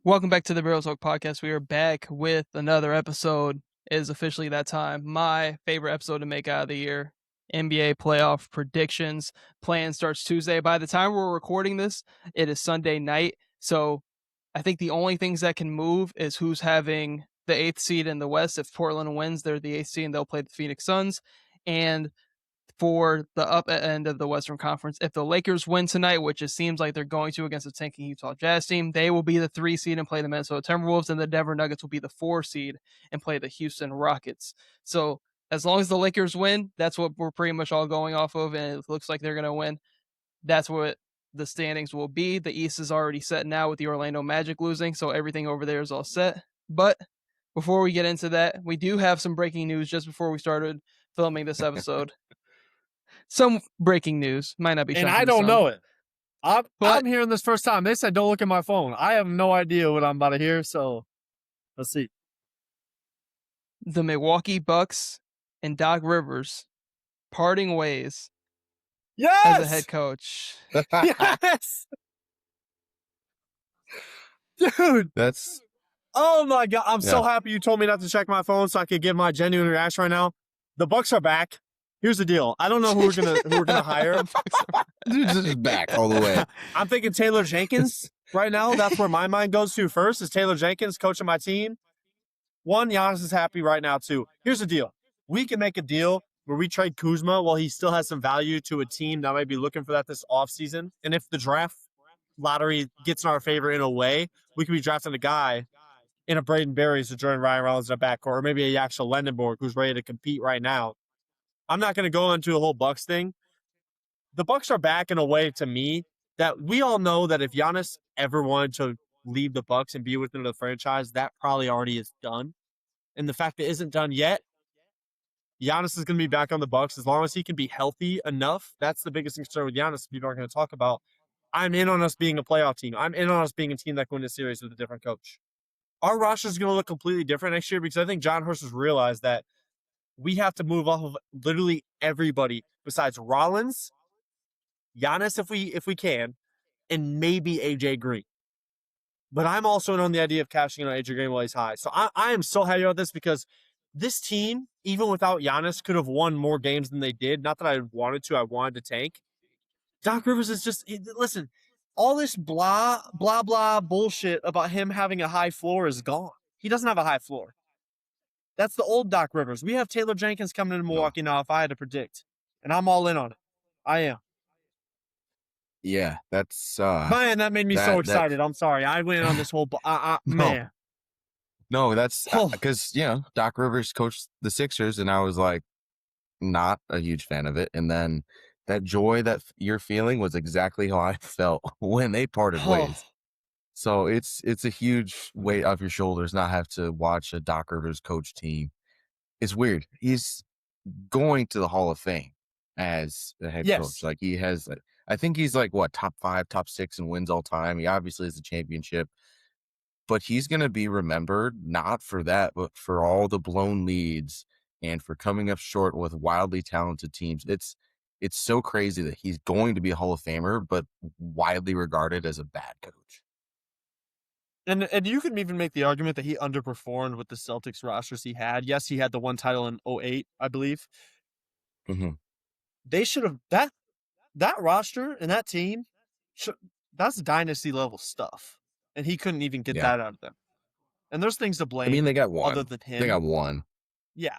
Welcome back to the Barrel Talk podcast. We are back with another episode. It is officially that time. My favorite episode to make out of the year. NBA playoff predictions. Plan starts Tuesday. By the time we're recording this, it is Sunday night. So I think the only things that can move is who's having the eighth seed in the West. If Portland wins, they're the eighth seed and they'll play the Phoenix Suns. And for the up end of the Western Conference. If the Lakers win tonight, which it seems like they're going to against the tanking Utah Jazz team, they will be the 3 seed and play the Minnesota Timberwolves, and the Denver Nuggets will be the 4 seed and play the Houston Rockets. So as long as the Lakers win, that's what we're pretty much all going off of, and it looks like they're going to win. That's what the standings will be. The East is already set now with the Orlando Magic losing, so everything over there is all set. But before we get into that, we do have some breaking news just before we started filming this episode. Some breaking news might not be And shocking I to don't some, know it. but I'm hearing this first time. They said don't look at my phone. I have no idea what I'm about to hear, so let's see. the Milwaukee Bucks and Doc Rivers parting ways as a head Yes! coach. Yes! Dude, That's oh my God. I'm so Yeah. happy you told me not to check my phone so I could give my genuine reaction right now. The Bucks are back. Here's the deal. I don't know who we're gonna hire. this is back all the way. I'm thinking Taylor Jenkins right now. That's where my mind goes to first, is Taylor Jenkins coaching my team. One, Giannis is happy right now, too. Here's the deal. We can make a deal where we trade Kuzma while he still has some value to a team that might be looking for that this offseason. And if the draft lottery gets in our favor in a way, we could be drafting a guy in a Braden Berries to join Ryan Reynolds in the backcourt, or maybe a Yaxel Lendenborg who's ready to compete right now. I'm not going to go into a whole Bucks thing. The Bucks are back in a way, to me, that we all know that if Giannis ever wanted to leave the Bucks and be within the franchise, that probably already is done. And the fact that it isn't done yet, Giannis is going to be back on the Bucks as long as he can be healthy enough. That's the biggest concern with Giannis people are going to talk about. I'm in on us being a playoff team. I'm in on us being a team that can win a series with a different coach. Our roster is going to look completely different next year because I think John Hurst has realized that we have to move off of literally everybody besides Rollins, Giannis if we can, and maybe AJ Green. But I'm also in on the idea of cashing in on AJ Green while he's high. So I am so happy about this because this team, even without Giannis, could have won more games than they did. Not that I wanted to. I wanted to tank. Doc Rivers is just, listen, all this blah, blah, blah bullshit about him having a high floor is gone. He doesn't have a high floor. That's the old Doc Rivers. We have Taylor Jenkins coming to Milwaukee now, if I had to predict. And I'm all in on it. I am. Yeah, that's Man, that made me so excited. I'm sorry. I went on this whole man. No, that's because Doc Rivers coached the Sixers, and I was like not a huge fan of it. And then that joy that you're feeling was exactly how I felt when they parted ways. So it's a huge weight off your shoulders not have to watch a Doc Rivers coach team. It's weird. He's going to the Hall of Fame as a head coach. Like he has, I think he's like what, top 5, top 6 in wins all time. He obviously has a championship, but he's going to be remembered not for that, but for all the blown leads and for coming up short with wildly talented teams. It's so crazy that he's going to be a Hall of Famer, but widely regarded as a bad coach. And you can even make the argument that he underperformed with the Celtics rosters he had. Yes, he had the one title in 2008, I believe. Mm-hmm. They should have that roster and that team. That's dynasty level stuff, and he couldn't even get that out of them. And there's things to blame. I mean, they got one. Other than him, they got one. Yeah.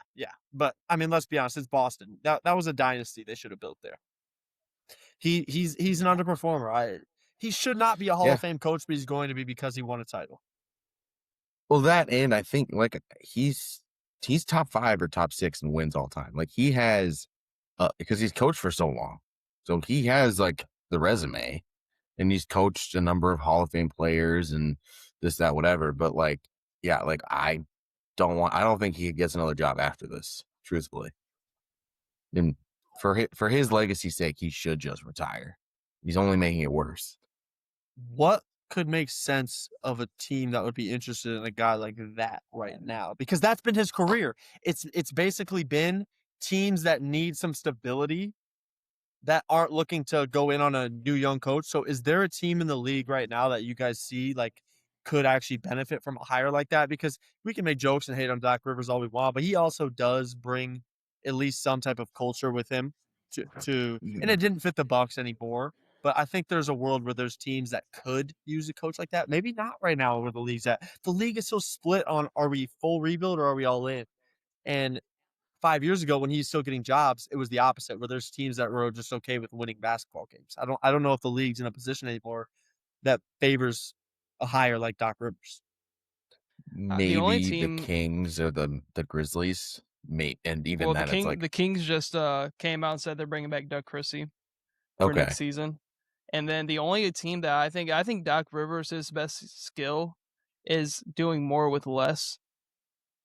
But I mean, let's be honest. It's Boston. That was a dynasty they should have built there. He's an underperformer. He should not be a Hall of Fame coach, but he's going to be because he won a title. Well, that, and I think like he's top 5 or top 6 in wins all time. Like he has, because he's coached for so long, so he has like the resume, and he's coached a number of Hall of Fame players and this, that, whatever. But like, yeah, like I don't think he gets another job after this, truthfully. And for his legacy's sake, he should just retire. He's only making it worse. What could make sense of a team that would be interested in a guy like that right now? Because that's been his career. It's basically been teams that need some stability that aren't looking to go in on a new young coach. So is there a team in the league right now that you guys see like could actually benefit from a hire like that, because we can make jokes and hate on Doc Rivers all we want, but he also does bring at least some type of culture with him to and Mm, it didn't fit the Bucks anymore. But I think there's a world where there's teams that could use a coach like that. Maybe not right now where the league's at. The league is so split on, are we full rebuild or are we all in? And 5 years ago when he's still getting jobs, it was the opposite, where there's teams that were just okay with winning basketball games. I don't know if the league's in a position anymore that favors a hire like Doc Rivers. The only maybe the team, Kings or the Grizzlies, and even well, then it's like, the Kings just came out and said they're bringing back Doug Christie for okay, next season. And then the only team that I think Doc Rivers, his best skill is doing more with less.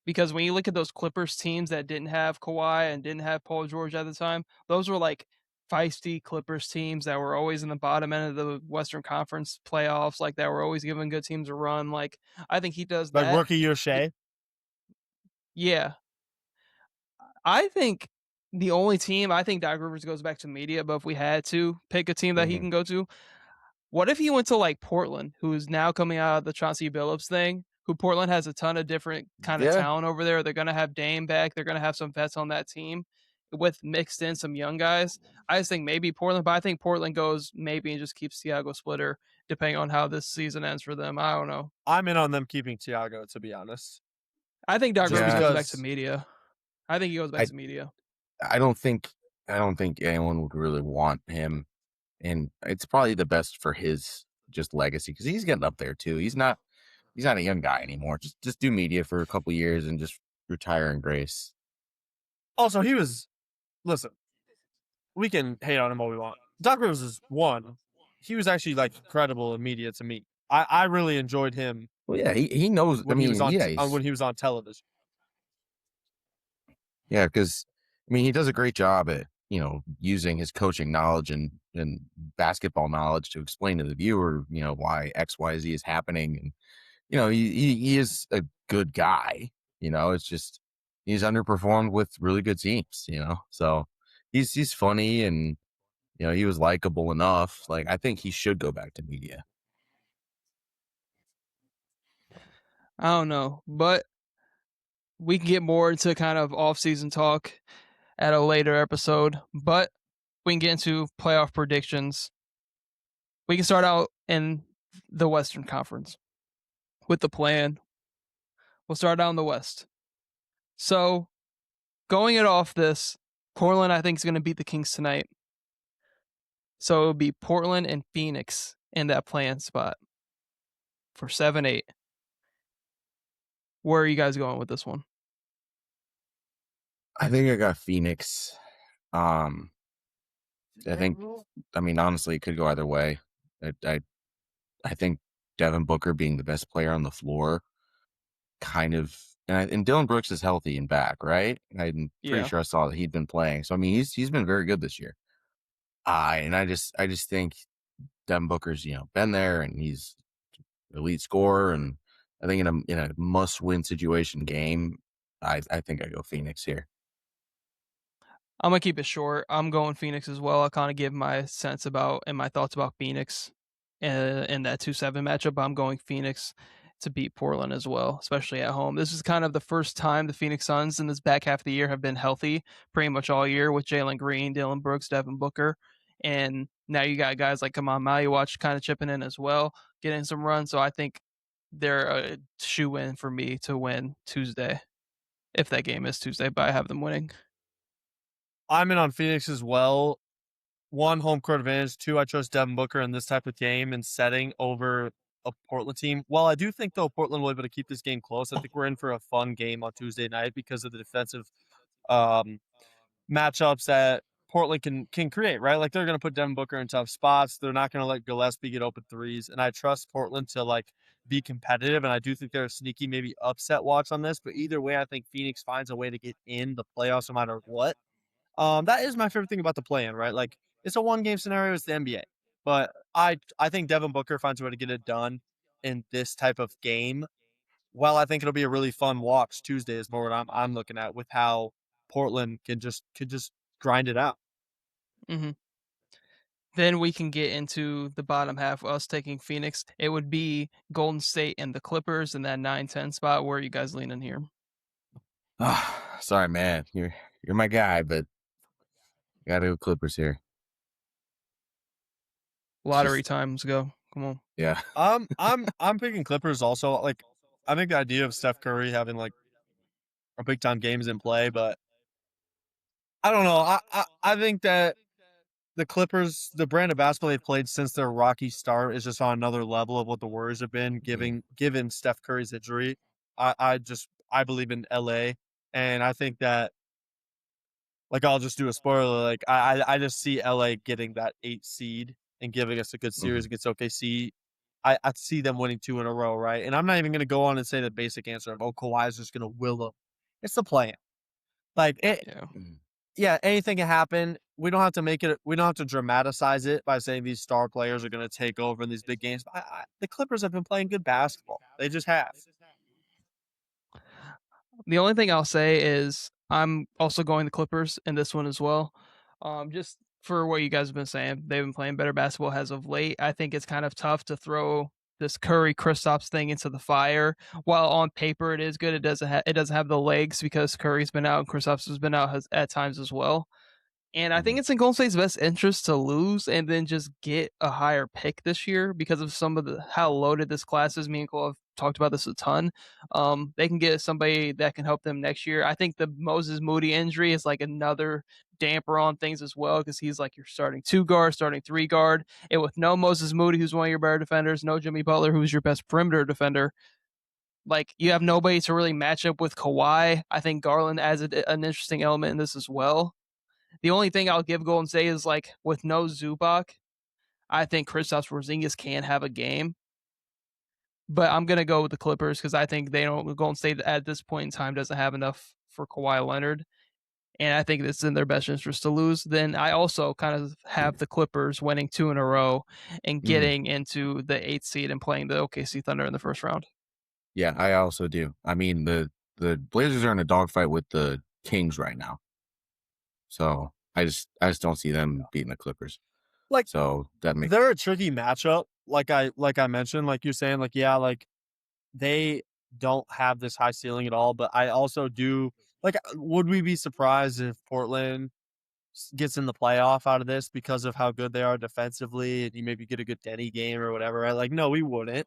Because when you look at those Clippers teams that didn't have Kawhi and didn't have Paul George at the time, those were like feisty Clippers teams that were always in the bottom end of the Western Conference playoffs, like that were always giving good teams a run. Like I think he does Like that. rookie year Shea. Yeah. I think the only team, I think Doc Rivers goes back to media, but if we had to pick a team that he mhm, can go to, what if he went to like Portland, who's now coming out of the Chauncey Billups thing? Who Portland has a ton of different kind of yeah, talent over there. They're gonna have Dame back. They're gonna have some vets on that team, with mixed in some young guys. I just think maybe Portland, but I think Portland goes maybe and just keeps Thiago Splitter, depending on how this season ends for them. I don't know. I'm in on them keeping Tiago, to be honest. I think Doc Just Rivers yeah. goes back to because media. I think he goes back I to media. I don't think anyone would really want him, and it's probably the best for his just legacy because he's getting up there too. He's not a young guy anymore. Just do media for a couple years and just retire in grace. also he was listen, we can hate on him all we want. Doc Rivers is one. He was actually like credible in media to me. I really enjoyed him Well, yeah, he knows. I when he was mean, on yeah, when he was on television. yeah, because I mean, he does a great job at using his coaching knowledge and basketball knowledge to explain to the viewer why XYZ is happening, and he is a good guy. It's just he's underperformed with really good teams. So he's funny and he was likable enough. Like I think he should go back to media. I don't know, but we can get more into kind of off-season talk at a later episode. But we can get into playoff predictions. We can start out in the Western Conference with the plan. We'll start out in the West. So, going it off this, Portland, I think, is going to beat the Kings tonight. So, it'll be Portland and Phoenix in that plan spot for 7-8. Where are you guys going with this one? I think I got Phoenix. I think. I mean, honestly, it could go either way. I think Devin Booker being the best player on the floor, kind of, and Dylan Brooks is healthy and back, right? I'm pretty Yeah. sure I saw that he'd been playing. So I mean, he's been very good this year. And I just think Devin Booker's been there and he's elite scorer, and I think in a must win situation game, I think I go Phoenix here. I'm going to keep it short. I'm going Phoenix as well. I'll kind of give my sense about and my thoughts about Phoenix in that 2-7 matchup. I'm going Phoenix to beat Portland as well, especially at home. This is kind of the first time the Phoenix Suns in this back half of the year have been healthy pretty much all year with Jalen Green, Dylan Brooks, Devin Booker. And now you got guys like Kamal Maluach kind of chipping in as well, getting some runs. So I think they're a shoe in for me to win Tuesday, if that game is Tuesday, but I have them winning. I'm in on Phoenix as well. One, home court advantage. Two, I trust Devin Booker in this type of game and setting over a Portland team. While I do think, though, Portland will be able to keep this game close, I think we're in for a fun game on Tuesday night because of the defensive um, matchups that Portland can create, right? Like, they're going to put Devin Booker in tough spots. They're not going to let Gillespie get open threes. And I trust Portland to, like, be competitive. And I do think they're a sneaky, maybe upset watch on this. But either way, I think Phoenix finds a way to get in the playoffs no matter what. That is my favorite thing about the play-in, right? Like, it's a one-game scenario. It's the NBA, but I think Devin Booker finds a way to get it done in this type of game. Well, I think it'll be a really fun watch. Tuesday is more what I'm looking at with how Portland could just grind it out. Mm-hmm. Then we can get into the bottom half, us taking Phoenix. It would be Golden State and the Clippers in that 9-10 spot. Where are you guys leaning here? Sorry, man. You're my guy, but gotta go Clippers here. Lottery times go. Come on. Yeah. I'm picking Clippers also. Like, I think the idea of Steph Curry having like a big time games in play, but I don't know. I think that the Clippers, the brand of basketball they've played since their rocky start, is just on another level of what the Warriors have been. Given Steph Curry's injury, I believe in LA, and I think that, like, I'll just do a spoiler. Like, I just see LA getting that 8 seed and giving us a good series against OKC. I see them winning 2 in a row, right? And I'm not even going to go on and say the basic answer of, Kawhi is just going to will them. It's the plan. Like, yeah, anything can happen. We don't have to make it. We don't have to dramatize it by saying these star players are going to take over in these big games. The Clippers have been playing good basketball. They just have. The only thing I'll say is I'm also going the Clippers in this one as well. Just for what you guys have been saying, they've been playing better basketball as of late. I think it's kind of tough to throw this Curry Kristaps thing into the fire. While on paper it is good, it doesn't have the legs because Curry's been out and Kristaps has been out at times as well. And I think it's in Golden State's best interest to lose and then just get a higher pick this year because of some of how loaded this class is. Me and Cole have talked about this a ton. They can get somebody that can help them next year. I think the Moses Moody injury is like another damper on things as well because he's like your starting 2 guard, starting 3 guard. And with no Moses Moody, who's one of your better defenders, no Jimmy Butler, who's your best perimeter defender, like you have nobody to really match up with Kawhi. I think Garland adds an interesting element in this as well. The only thing I'll give Golden State is, like, with no Zubac, I think Kristaps Porzingis can have a game. But I'm going to go with the Clippers because I think Golden State at this point in time doesn't have enough for Kawhi Leonard. And I think it's in their best interest to lose. Then I also kind of have the Clippers winning 2 in a row and getting into the 8th seed and playing the OKC Thunder in the first round. Yeah, I also do. I mean, the Blazers are in a dogfight with the Kings right now. So I just don't see them beating the Clippers. Like, so that makes they're a tricky matchup. Like I mentioned, like you're saying, like, yeah, like they don't have this high ceiling at all. But I also do, like, would we be surprised if Portland gets in the playoff out of this because of how good they are defensively and you maybe get a good Denny game or whatever, right? Like, no, we wouldn't.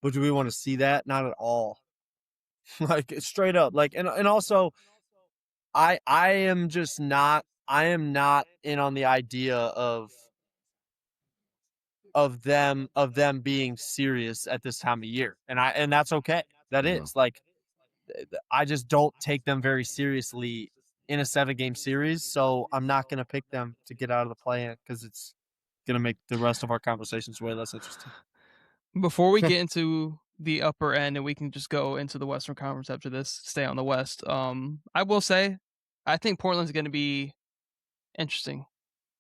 But do we want to see that? Not at all. Like, straight up. Like, and also I am not in on the idea of them being serious at this time of year. And that's okay. That is like, I just don't take them very seriously in a 7-game series. So I'm not going to pick them to get out of the play-in because it's going to make the rest of our conversations way less interesting. Before we get into the upper end and we can just go into the Western Conference after this, stay on the West. I will say, I think Portland's going to be interesting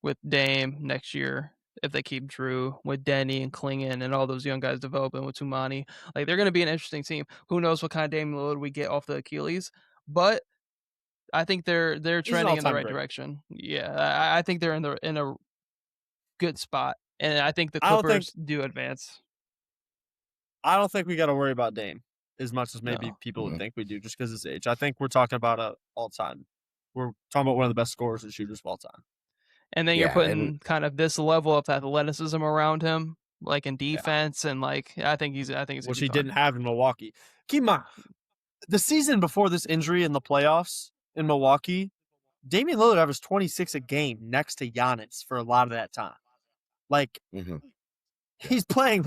with Dame next year if they keep Drew, with Denny and Klingon and all those young guys developing with Tumani. Like, they're going to be an interesting team. Who knows what kind of Dame load we get off the Achilles, but I think they're trending in the right direction. Yeah, I think they're in a good spot, and I think the Clippers do advance. I don't think we got to worry about Dame as much as maybe people would think we do just because of his age. I think we're talking about all-time. We're talking about one of the best scorers and shooters of all time. And then you're putting kind of this level of athleticism around him, like in defense, and like I think he's which he didn't have in Milwaukee. Keep in mind, the season before this injury in the playoffs in Milwaukee, Damian Lillard averaged 26 a game next to Giannis for a lot of that time. Like, he's playing.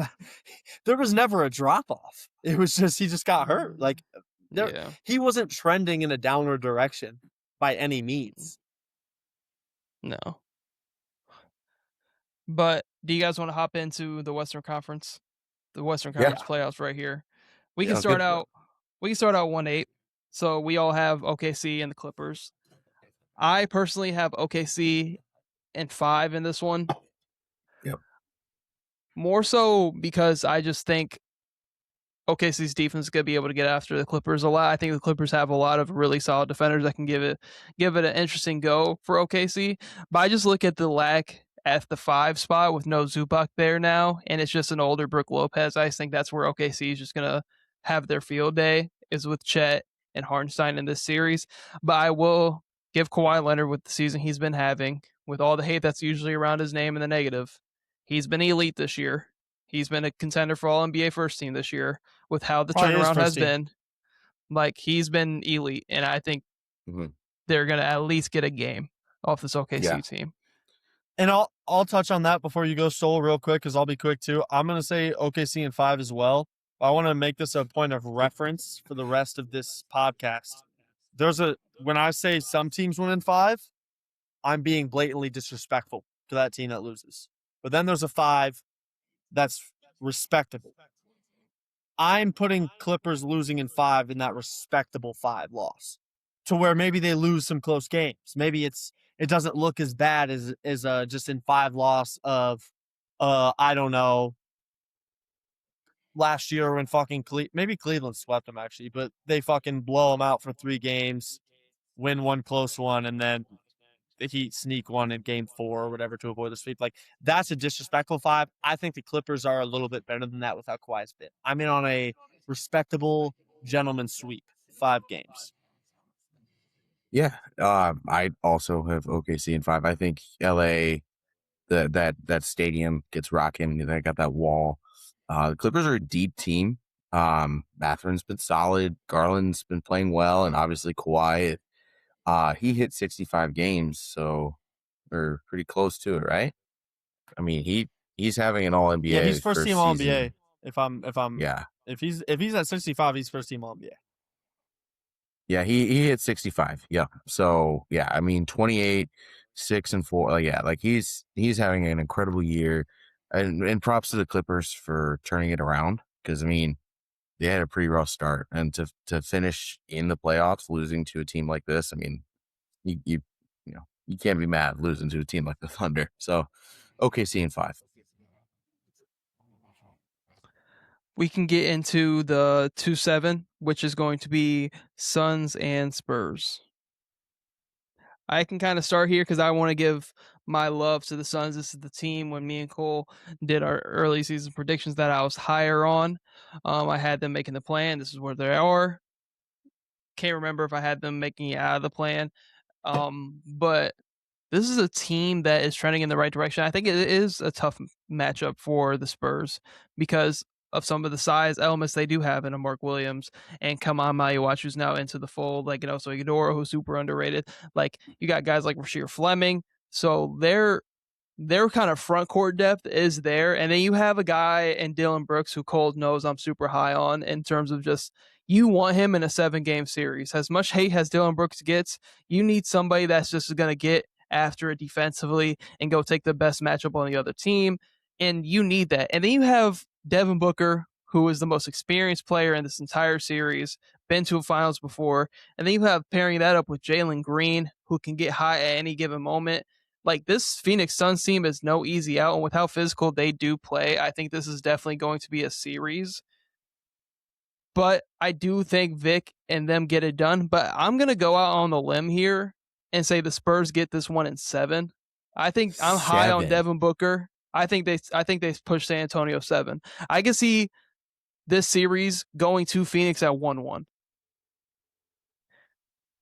There was never a drop off. It was just he just got hurt. Like, he wasn't trending in a downward direction by any means. No. But do you guys want to hop into the Western Conference? The Western Conference playoffs right here. We can start out 1-8. So we all have OKC and the Clippers. I personally have OKC and 5 in this one. Yep. More so because I just think OKC's defense is going to be able to get after the Clippers a lot. I think the Clippers have a lot of really solid defenders that can give it an interesting go for OKC. But I just look at the lack at the 5 spot with no Zubac there now, and it's just an older Brook Lopez. I think that's where OKC is just going to have their field day, is with Chet and Hartenstein in this series. But I will give Kawhi Leonard, with the season he's been having, with all the hate that's usually around his name and the negative, he's been elite this year. He's been a contender for all NBA first team this year with how the turnaround has been. Like, he's been elite, and I think they're going to at least get a game off this OKC team. And I'll touch on that before you go, Sol, real quick, because I'll be quick too. I'm going to say OKC in 5 as well. I want to make this a point of reference for the rest of this podcast. When I say some teams win in 5, I'm being blatantly disrespectful to that team that loses. But then there's a 5 that's respectable. I'm putting Clippers losing in 5 in that respectable 5 loss, to where maybe they lose some close games. Maybe it doesn't look as bad as just in 5 loss of I don't know, last year when fucking maybe Cleveland swept them actually, but they fucking blow them out for 3 games, win 1 close one, and then the Heat sneak one in game 4 or whatever to avoid the sweep. Like, that's a disrespectful 5. I think the Clippers are a little bit better than that without Kawhi's bit. I'm in on a respectable gentleman's sweep, 5 games. Yeah, I also have OKC in 5. I think LA, that stadium gets rocking. They got that wall. The Clippers are a deep team. Mathurin's been solid. Garland's been playing well, and obviously Kawhi. He hit 65 games, so we're pretty close to it, right? I mean, he's having an All NBA. Yeah, he's first team All NBA. Yeah. If he's at 65, he's first team All NBA. Yeah, he hit 65. Yeah. So yeah, I mean 28, 6 and 4. Like he's having an incredible year. And props to the Clippers for turning it around, because I mean, they had a pretty rough start, and to finish in the playoffs losing to a team like this, I mean, you can't be mad losing to a team like the Thunder. So OKC in 5. We can get into the 2-7, which is going to be Suns and Spurs. I can kind of start here because I want to give my love to the Suns. This is the team when me and Cole did our early season predictions that I was higher on. I had them making the plan. This is where they are. Can't remember if I had them making it out of the plan. But this is a team that is trending in the right direction. I think it is a tough matchup for the Spurs because of some of the size elements they do have in a Mark Williams and Kaman Maluach, who's now into the fold, like, so Iguodala, who's super underrated. Like, you got guys like Rasheer Fleming, so their kind of front court depth is there, and then you have a guy in Dillon Brooks who Cole knows I'm super high on in terms of just, you want him in a 7-game series. As much hate as Dillon Brooks gets, you need somebody that's just going to get after it defensively and go take the best matchup on the other team, and you need that. And then you have Devin Booker, who is the most experienced player in this entire series, been to a finals before, and then you have pairing that up with Jalen Green, who can get high at any given moment. Like, this Phoenix Suns team is no easy out, and with how physical they do play, I think this is definitely going to be a series. But I do think Vic and them get it done, but I'm going to go out on the limb here and say the Spurs get this one in 7. I think I'm high on Devin Booker. I think they push San Antonio 7. I can see this series going to Phoenix at 1-1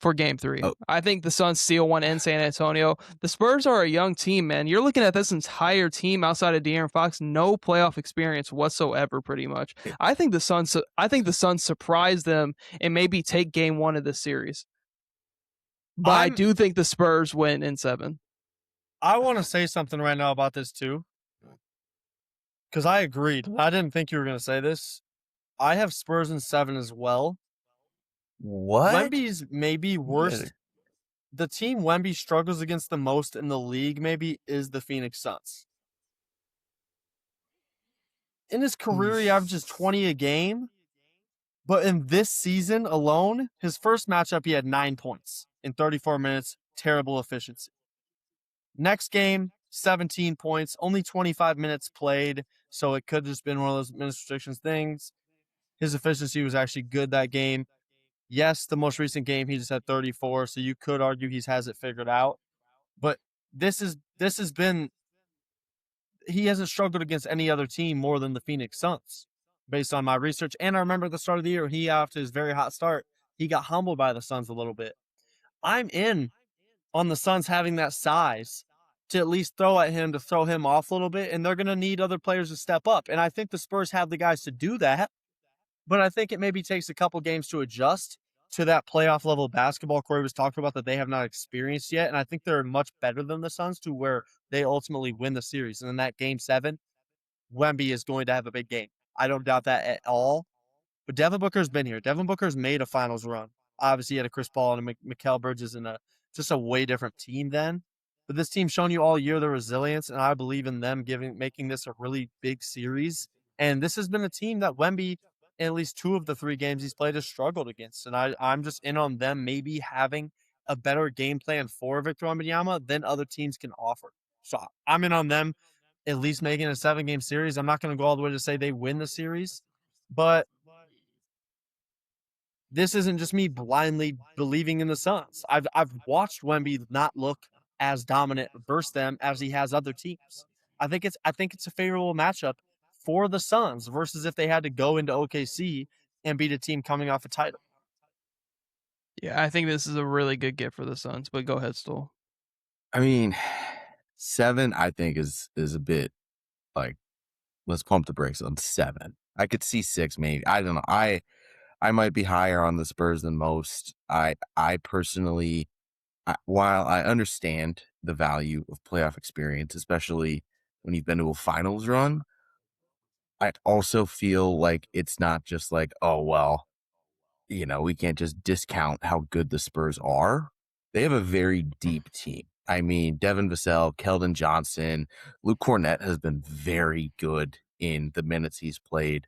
for game 3. Oh. I think the Suns steal one in San Antonio. The Spurs are a young team, man. You're looking at this entire team outside of De'Aaron Fox, no playoff experience whatsoever, pretty much. I think the Suns surprise them and maybe take game 1 of this series. But I do think the Spurs win in 7. I want to say something right now about this too, because I agreed. I didn't think you were going to say this. I have Spurs in 7 as well. What? Wemby's maybe worst. The team Wemby struggles against the most in the league maybe is the Phoenix Suns. In his career, he averages 20 a game. But in this season alone, his first matchup, he had 9 points in 34 minutes. Terrible efficiency. Next game, 17 points. Only 25 minutes played. So it could have just been one of those minutes restrictions things. His efficiency was actually good that game. Yes, the most recent game, he just had 34, so you could argue he has it figured out. But this has been he hasn't struggled against any other team more than the Phoenix Suns, based on my research. And I remember at the start of the year, after his very hot start, he got humbled by the Suns a little bit. I'm in on the Suns having that size to at least throw at him, to throw him off a little bit, and they're going to need other players to step up. And I think the Spurs have the guys to do that, but I think it maybe takes a couple games to adjust to that playoff level basketball Corey was talking about that they have not experienced yet. And I think they're much better than the Suns to where they ultimately win the series. And in that game 7, Wemby is going to have a big game. I don't doubt that at all. But Devin Booker's been here. Devin Booker's made a finals run. Obviously, he had a Chris Paul and a Mikal Bridges and just a way different team then. But this team's shown you all year the resilience, and I believe in them making this a really big series. And this has been a team that Wemby, in at least 2 of the 3 games he's played, has struggled against. And I'm just in on them maybe having a better game plan for Victor Wembanyama than other teams can offer. So I'm in on them at least making a 7-game series. I'm not going to go all the way to say they win the series, but this isn't just me blindly believing in the Suns. I've watched Wemby not look as dominant versus them as he has other teams. I think it's a favorable matchup for the Suns versus if they had to go into OKC and beat a team coming off a title. Yeah, I think this is a really good get for the Suns, but go ahead, Stoll. I mean, 7, I think is a bit like, let's pump the brakes on 7. I could see 6 maybe. I don't know. I might be higher on the Spurs than most. I personally, while I understand the value of playoff experience, especially when you've been to a finals run, I also feel like it's not just like, oh, well, we can't just discount how good the Spurs are. They have a very deep team. I mean, Devin Vassell, Keldon Johnson, Luke Cornett has been very good in the minutes he's played.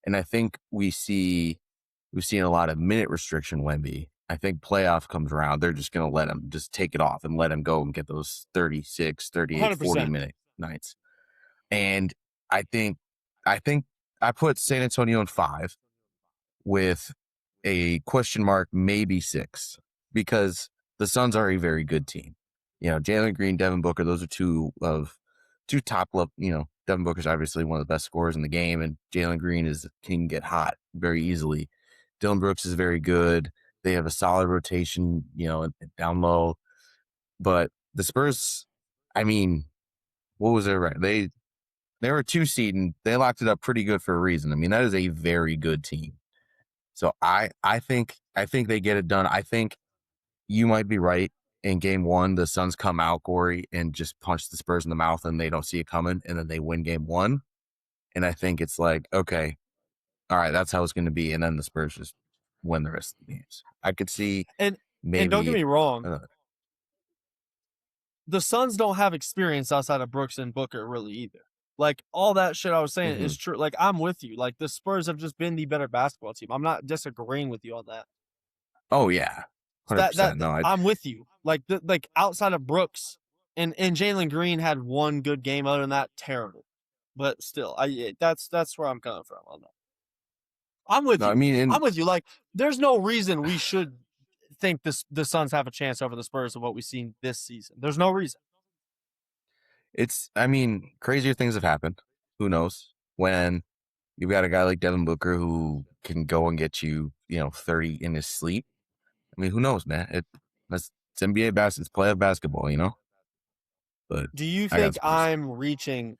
And I think we've seen a lot of minute restriction Wemby. I think playoff comes around, they're just going to let him just take it off and let him go and get those 36, 38, 40-minute nights. And I think I put San Antonio in 5 with a question mark, maybe 6, because the Suns are a very good team. Jalen Green, Devin Booker, those are two top level. Devin Booker's obviously one of the best scorers in the game, and Jalen Green can get hot very easily. Dylan Brooks is very good. They have a solid rotation, down low. But the Spurs, I mean, what was their right? They were 2 seed and they locked it up pretty good for a reason. I mean, that is a very good team. So I think they get it done. I think you might be right. In game 1, the Suns come out, Corey, and just punch the Spurs in the mouth and they don't see it coming, and then they win game 1. And I think it's like, okay, all right, that's how it's going to be. And then the Spurs just win the rest of the games. I could see maybe. And don't get me wrong, the Suns don't have experience outside of Brooks and Booker really either. Like, all that shit I was saying is true. Like, I'm with you. Like, the Spurs have just been the better basketball team. I'm not disagreeing with you on that. Oh, yeah. 100%. No, I'm with you. Like outside of Brooks and Jalen Green had one good game. Other than that, terrible. But still, that's where I'm coming from on that. I'm with you. I mean, I'm with you. Like, there's no reason we should think the Suns have a chance over the Spurs of what we've seen this season. There's no reason. Crazier things have happened. Who knows? When you've got a guy like Devin Booker who can go and get you, 30 in his sleep. I mean, who knows, man? It's NBA basketball. It's playoff basketball, But do you think I'm reaching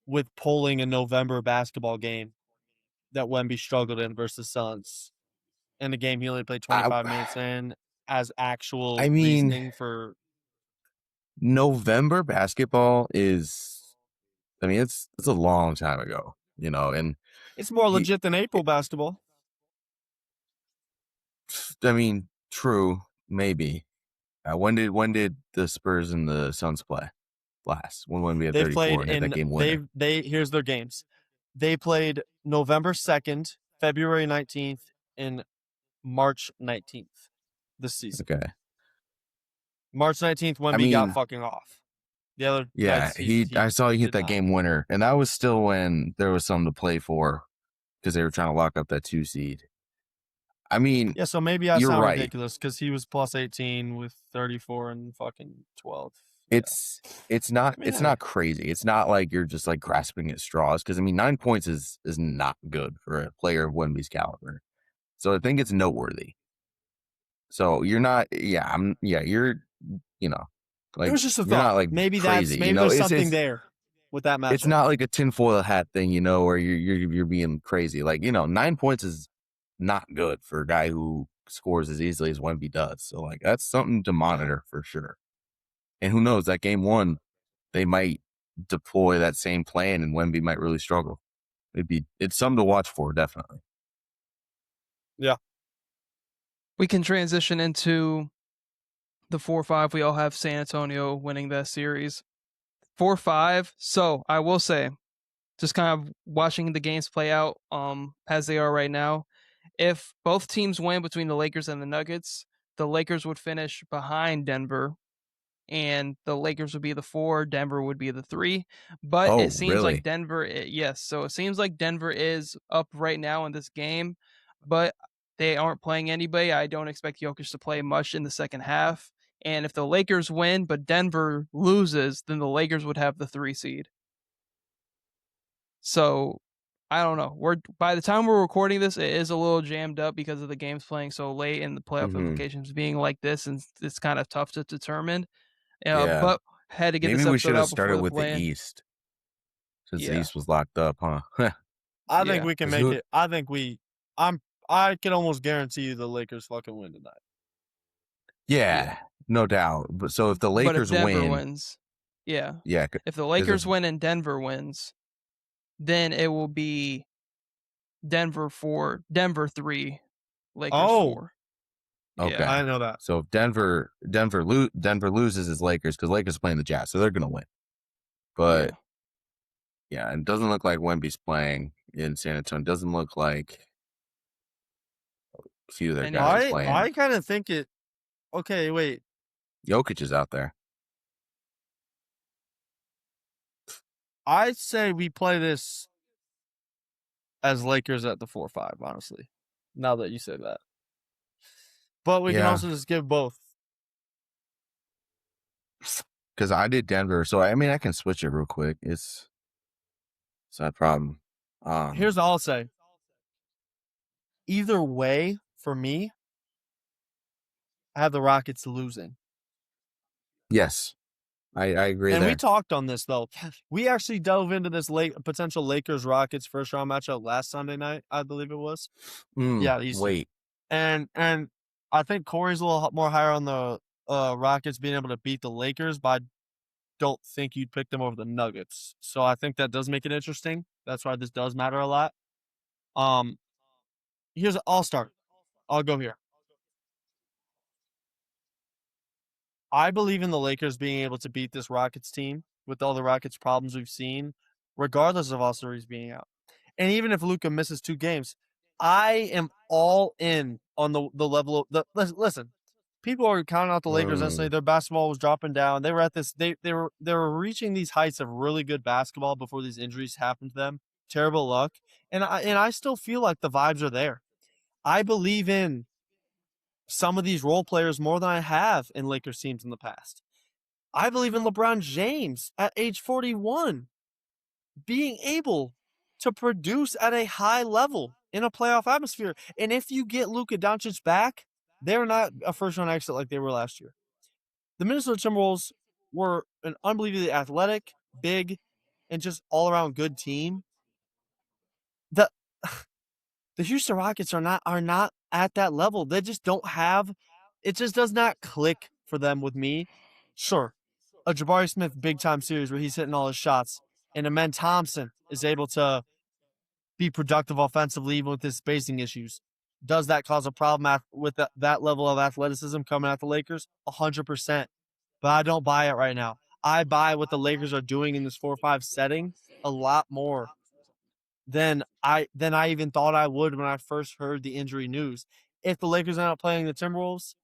with pulling a November basketball game that Wemby struggled in versus Suns in the game he only played 25 minutes in as actual reasoning for November basketball is, it's a long time ago, and it's more legit than April basketball. True, maybe. When did the Spurs and the Suns play last? When we had 34 and had that game winner? Here's their games. They played November 2nd, February 19th, and March 19th this season. Okay. March 19th, Wemby got fucking off. The other I saw he hit that game winner, and that was still when there was something to play for because they were trying to lock up that 2 seed. So maybe I sound right. ridiculous because he was plus 18 with 34 and fucking 12. It's not crazy. It's not like you're just like grasping at straws because I mean 9 points is not good for a player of Wemby's caliber. So I think it's noteworthy. So you're not, you're, like it was just a you're not thought. like Maybe crazy. there's It's something there with that matchup. It's not like a tinfoil hat thing, where you're being crazy. Like 9 points is not good for a guy who scores as easily as Wemby does. So like that's something to monitor for sure. And who knows, that game 1, they might deploy that same plan and Wemby might really struggle. It's something to watch for, definitely. Yeah. We can transition into the 4-5. We all have San Antonio winning that series. 4-5. So I will say, just kind of watching the games play out as they are right now, if both teams win between the Lakers and the Nuggets, the Lakers would finish behind Denver, and the Lakers would be the 4, Denver would be the 3. But it seems really? like Denver, yes. So it seems like Denver is up right now in this game, but they aren't playing anybody. I don't expect Jokic to play much in the second half. And if the Lakers win, but Denver loses, then the Lakers would have the 3 seed. So I don't know. By the time we're recording this, it is a little jammed up because of the games playing so late and the playoff implications being like this, and it's kind of tough to determine. Yeah. But had to get Maybe this we episode should have out before started the with the play-in. East. Since the Yeah. East was locked up, huh? I think Yeah. we can 'Cause make it. I can almost guarantee you the Lakers fucking win tonight. Yeah, no doubt. But so if the But if Lakers Denver win, wins, yeah. yeah, If the Lakers win and Denver wins, then it will be Denver 3, Lakers Oh. 4. okay. Yeah. I didn't know that. So if Denver loses his Lakers because Lakers are playing the Jazz, so they're gonna win. But yeah, it doesn't look like Wemby's playing in San Antonio. It doesn't look like a few of their guys are playing. I kind of think it. Okay, wait. Jokic is out there. I say we play this as Lakers at the 4-5. Honestly, now that you say that, but we can Yeah. also just give both. Because I did Denver, so I mean I can switch it real quick. It's not a problem. Here's all I'll say. Either way, for me, I have the Rockets losing. Yes, I agree And there. we talked on this though. We actually dove into this potential Lakers Rockets first round matchup last Sunday night, I believe it was. Yeah, wait. And I think Corey's a little more higher on the Rockets being able to beat the Lakers, but I don't think you'd pick them over the Nuggets. So I think that does make it interesting. That's why this does matter a lot. I'll start. I'll go here. I believe in the Lakers being able to beat this Rockets team with all the Rockets problems we've seen, regardless of Austin Reeves being out. And even if Luka misses 2 games, I am all in on the level of the listen. People are counting out the Lakers and say their basketball was dropping down. They were at this. They were reaching these heights of really good basketball before these injuries happened to them. Terrible luck, and I still feel like the vibes are there. I believe in some of these role players more than I have in Lakers teams in the past. I believe in LeBron James at age 41 being able to produce at a high level in a playoff atmosphere. And if you get Luka Doncic back, they're not a first-round exit like they were last year. The Minnesota Timberwolves were an unbelievably athletic, big, and just all-around good team. The Houston Rockets are not at that level. They just don't have – it just does not click for them with me. Sure, a Jabari Smith big-time series where he's hitting all his shots, and Amen Thompson is able to be productive offensively even with his spacing issues. Does that cause a problem with that level of athleticism coming at the Lakers? 100%. But I don't buy it right now. I buy what the Lakers are doing in this 4-5 setting a lot more than I even thought I would when I first heard the injury news. If the Lakers end up playing the Timberwolves,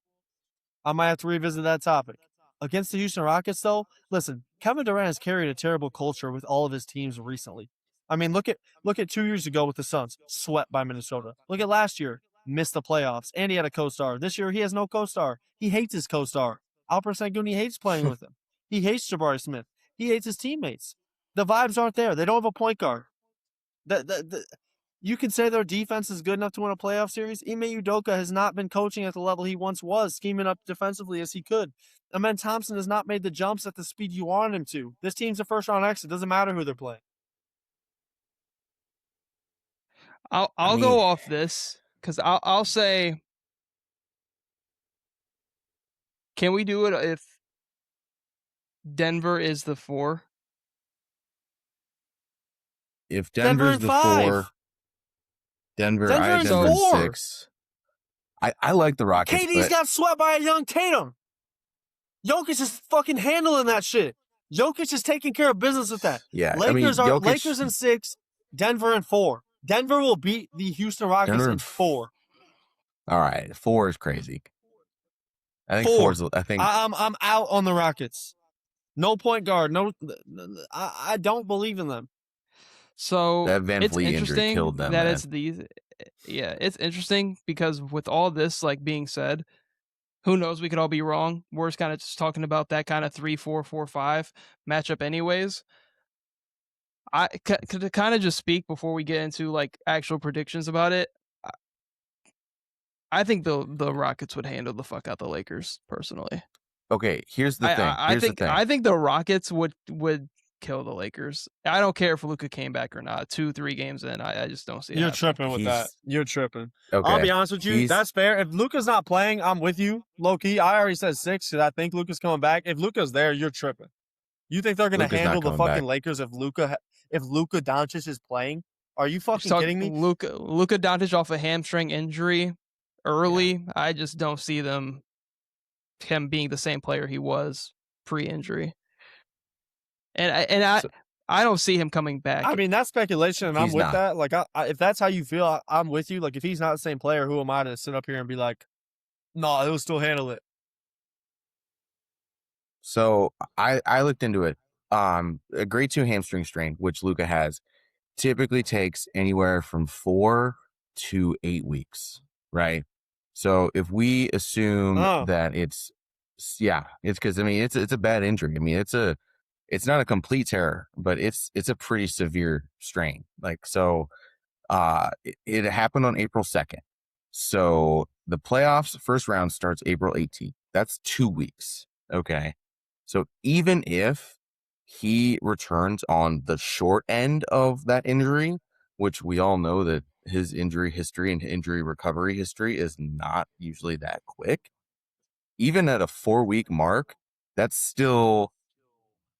I might have to revisit that topic. Against the Houston Rockets, though, listen, Kevin Durant has carried a terrible culture with all of his teams recently. I mean, look at 2 years ago with the Suns, swept by Minnesota. Look at last year, missed the playoffs, and he had a co-star. This year, he has no co-star. He hates his co-star. Alper Sengun, he hates playing with him. He hates Jabari Smith. He hates his teammates. The vibes aren't there. They don't have a point guard. You can say their defense is good enough to win a playoff series. Ime Udoka has not been coaching at the level he once was, scheming up defensively as he could. Amen Thompson has not made the jumps at the speed you want him to. This team's a first-round exit. Doesn't matter who they're playing. I'll go off this because I'll say, can we do it if Denver is the 4? If Denver Denver's in the 5. 4, Denver Denver in is 4. 6. I like the Rockets. KD's got swept by a young Tatum. Jokic is fucking handling that shit. Jokic is taking care of business with that. Yeah, Lakers Jokic, Lakers in 6, Denver in 4. Denver will beat the Houston Rockets in 4. All right, 4 is crazy. I think 4 is. I think I'm out on the Rockets. No point guard. No, I don't believe in them. So that Van it's Vliet injury interesting killed them. that Man. it's these. Yeah, it's interesting because with all this like being said, who knows? We could all be wrong. We're just kind of just talking about that kind of 3-4-4-5 matchup, anyways. I could kind of just speak before we get into like actual predictions about it. I think the Rockets would handle the fuck out the Lakers personally. Okay, here's the thing. I think the Rockets would kill the Lakers. I don't care if Luka came back or not. 2-3 games in, I just don't see it. You're tripping with that. You're tripping. Okay. I'll be honest with you. That's fair. If Luka's not playing, I'm with you. Low key, I already said 6 because I think Luka's coming back. If Luka's there, you're tripping. You think they're gonna handle the fucking Lakers if Luka Doncic is playing? Are you fucking kidding me? Luka Doncic off a hamstring injury early. Yeah. I just don't see him being the same player he was pre-injury. I don't see him coming back. I mean, that's speculation, and I'm with that. Like, if that's how you feel, I'm with you. Like, if he's not the same player, who am I to sit up here and be like, no, he'll still handle it? So I looked into it. A grade 2 hamstring strain, which Luka has, typically takes anywhere from 4 to 8 weeks, right? So if we assume that it's because it's a bad injury. I mean, it's not a complete tear, but it's a pretty severe strain. Like, so it happened on April 2nd. So the playoffs first round starts April 18th. That's 2 weeks. Okay. So even if he returns on the short end of that injury, which we all know that his injury history and injury recovery history is not usually that quick, even at a 4-week mark, that's still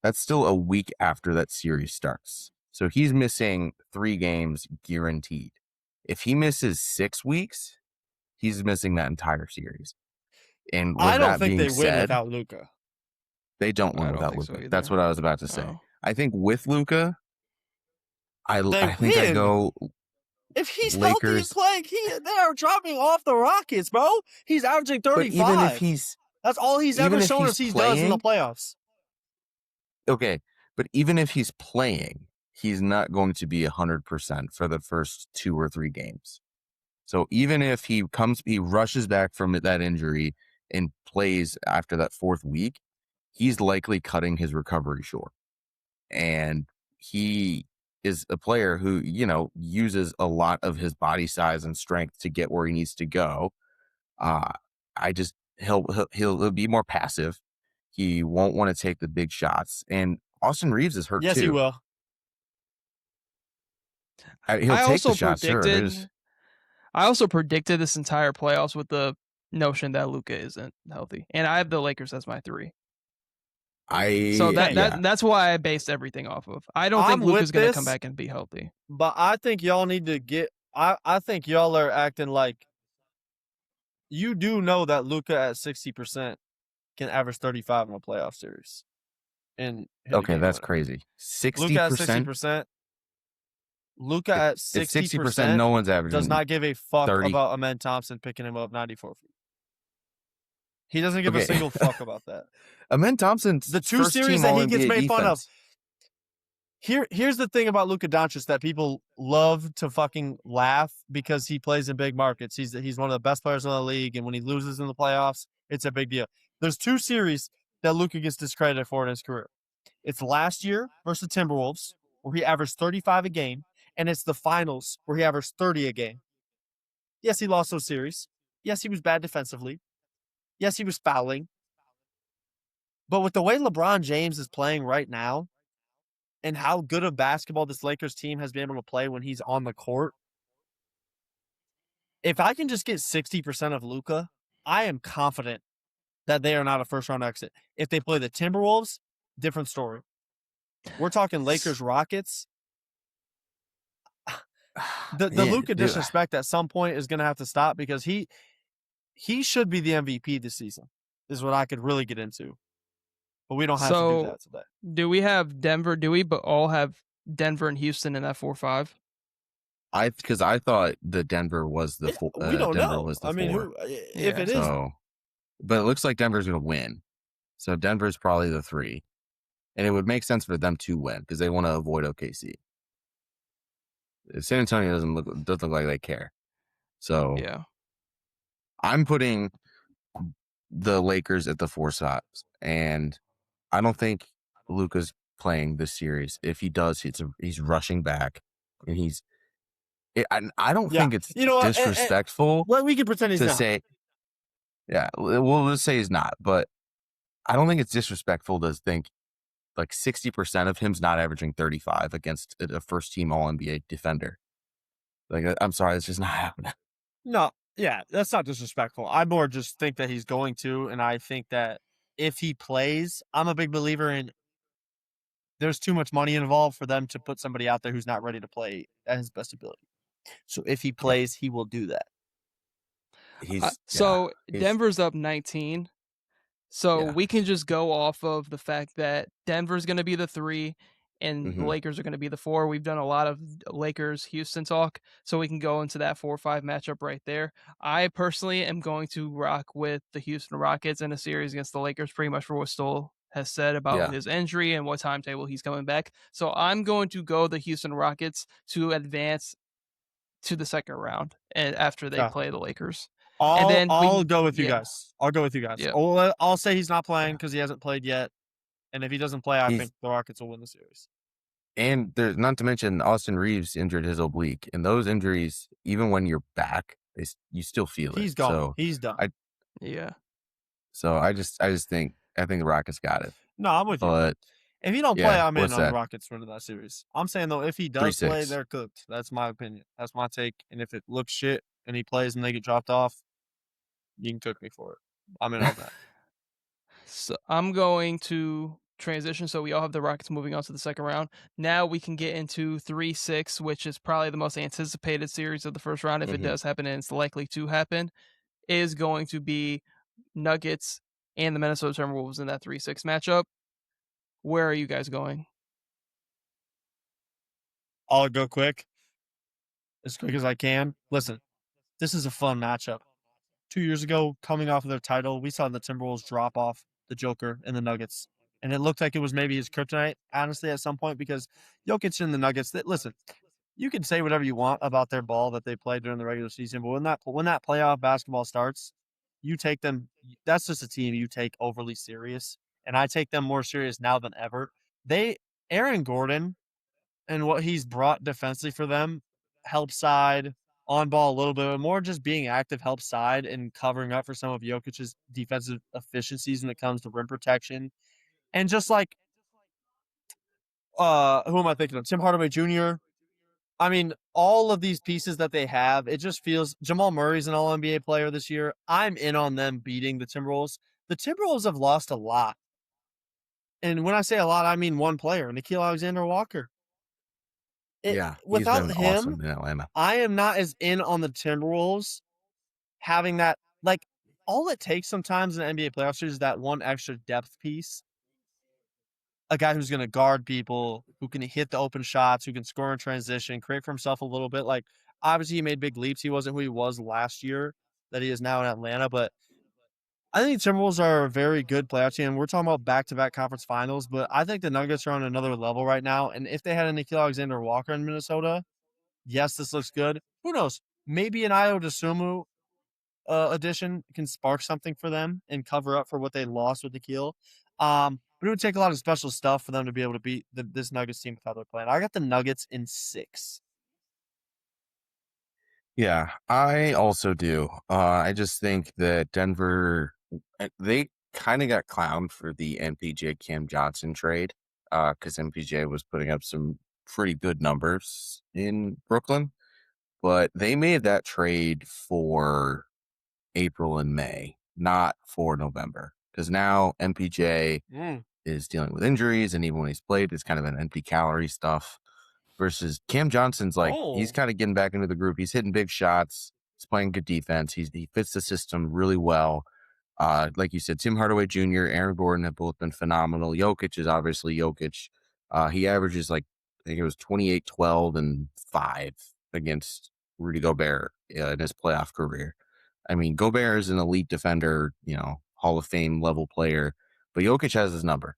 a week after that series starts. So he's missing 3 games guaranteed. If he misses 6 weeks, he's missing that entire series. And I don't think they win without Luka. They don't win without Luka. So that's what I was about to say. Oh. I think with Luka, I think I go. If he's healthy and playing, they're dropping off the Rockets, bro. He's averaging 35. But even if that's all he's ever shown us he does in the playoffs. Okay, but even if he's playing, he's not going to be 100% for the first 2 or 3 games. So even if he rushes back from that injury and plays after that 4th week, he's likely cutting his recovery short. And he is a player who, uses a lot of his body size and strength to get where he needs to go. He'll be more passive. He won't want to take the big shots. And Austin Reeves is hurt too. Yes, he will. He'll take the shots, sure. I also predicted this entire playoffs with the notion that Luka isn't healthy. And I have the Lakers as my 3. That's why I based everything off of. I don't think Luka's going to come back and be healthy. But I think y'all need to get I think y'all are acting like you do know that Luka at 60% can average 35 in a playoff series. Okay, that's crazy. 60%? Luka at 60%. Luka at 60%. No one's averaging. Does not give a fuck about Amen Thompson picking him up 94 feet. He doesn't give a single fuck about that. Amen Thompson's the 2 series that he gets made fun of. Here's the thing about Luka Doncic that people love to fucking laugh because he plays in big markets. He's one of the best players in the league, and when he loses in the playoffs, it's a big deal. There's 2 series that Luka gets discredited for in his career. It's last year versus the Timberwolves, where he averaged 35 a game, and it's the finals where he averaged 30 a game. Yes, he lost those series. Yes, he was bad defensively. Yes, he was fouling. But with the way LeBron James is playing right now and how good of basketball this Lakers team has been able to play when he's on the court, if I can just get 60% of Luka, I am confident that they are not a first-round exit. If they play the Timberwolves, different story. We're talking Lakers Rockets. The Luka disrespect at some point is going to have to stop because he should be the MVP this season, is what I could really get into. But we don't have to do that today. Do we have Denver? Do we all have Denver and Houston in that 4-5? Because I thought that Denver was the four. We don't Denver know. was the I mean, four. if it is. So, but it looks like Denver's going to win. So Denver's probably the 3. And it would make sense for them to win because they want to avoid OKC. San Antonio doesn't look like they care. So yeah, I'm putting the Lakers at the 4 spots, and I don't think Luka's playing this series. If he does, he's rushing back, and I don't think it's disrespectful. Well, we can pretend he's to not. say, yeah, we'll just say he's not. But I don't think it's disrespectful to think like 60% of him's not averaging 35 against a first-team All-NBA defender. Like, I'm sorry, it's just not happening. No, yeah, that's not disrespectful. I more just think that he's going to, and I think that if he plays, I'm a big believer in there's too much money involved for them to put somebody out there who's not ready to play at his best ability. So if he plays, he will do that. Denver's up 19. So we can just go off of the fact that Denver's going to be the 3 and the Lakers are going to be the 4. We've done a lot of Lakers-Houston talk, so we can go into that 4-5 matchup right there. I personally am going to rock with the Houston Rockets in a series against the Lakers, pretty much for what Stoll has said about his injury and what timetable he's coming back. So I'm going to go the Houston Rockets to advance to the second round and after they play the Lakers. I'll go with you guys. I'll go with you guys. Yeah. I'll say he's not playing because he hasn't played yet. And if he doesn't play, I think the Rockets will win the series. And there's not to mention Austin Reeves injured his oblique. And those injuries, even when you're back, you still feel it. He's gone. So he's done. So I just think the Rockets got it. No, I'm with you. If he don't play, I'm in on the Rockets winning that series. I'm saying, though, if he does play, they're cooked. That's my opinion. That's my take. And if it looks shit and he plays and they get dropped off, you can cook me for it. I'm in on that. So I'm going to transition. So we all have the Rockets moving on to the second round. Now we can get into 3-6, which is probably the most anticipated series of the first round. If it does happen, and it's likely to happen, is going to be Nuggets and the Minnesota Timberwolves in that 3-6 matchup. Where are you guys going? I'll go quick. As quick as I can. Listen, this is a fun matchup. 2 years ago, coming off of their title, we saw the Timberwolves drop off the Joker and the Nuggets. And it looked like it was maybe his kryptonite, honestly, at some point, because Jokic and the Nuggets, listen, you can say whatever you want about their ball that they played during the regular season, but when that playoff basketball starts, you take them, that's just a team you take overly serious. And I take them more serious now than ever. Aaron Gordon and what he's brought defensively for them, help side, on ball a little bit, but more just being active, help side, and covering up for some of Jokic's defensive efficiencies when it comes to rim protection. And just like, who am I thinking of? Tim Hardaway Jr. I mean, all of these pieces that they have, it just feels Jamal Murray's an All-NBA player this year. I'm in on them beating the Timberwolves. The Timberwolves have lost a lot. And when I say a lot, I mean one player, Nickeil Alexander-Walker. Without him, awesome in Atlanta. I am not as in on the Timberwolves having that. Like, all it takes sometimes in an NBA playoff series is that one extra depth piece. A guy who's going to guard people, who can hit the open shots, who can score in transition, create for himself a little bit. Like, obviously, he made big leaps. He wasn't who he was last year that he is now in Atlanta. But I think Timberwolves are a very good playoff team. We're talking about back-to-back conference finals, but I think the Nuggets are on another level right now. And if they had a Nickeil Alexander-Walker in Minnesota, yes, this looks good. Who knows? Maybe an Ayo Dosunmu addition can spark something for them and cover up for what they lost with Nickeil. But it would take a lot of special stuff for them to be able to beat this Nuggets team without their plan. I got the Nuggets in 6. Yeah, I also do. I just think that Denver, they kind of got clowned for the MPJ Cam Johnson trade because MPJ was putting up some pretty good numbers in Brooklyn, but they made that trade for April and May, not for November, because now MPJ is dealing with injuries, and even when he's played, it's kind of an empty calorie stuff. Versus Cam Johnson's like he's kind of getting back into the group. He's hitting big shots. He's playing good defense. He fits the system really well. Like you said, Tim Hardaway Jr., Aaron Gordon have both been phenomenal. Jokic is obviously Jokic. He averages like I think it was 28, 12, and 5 against Rudy Gobert in his playoff career. I mean, Gobert is an elite defender, Hall of Fame level player, but Jokic has his number.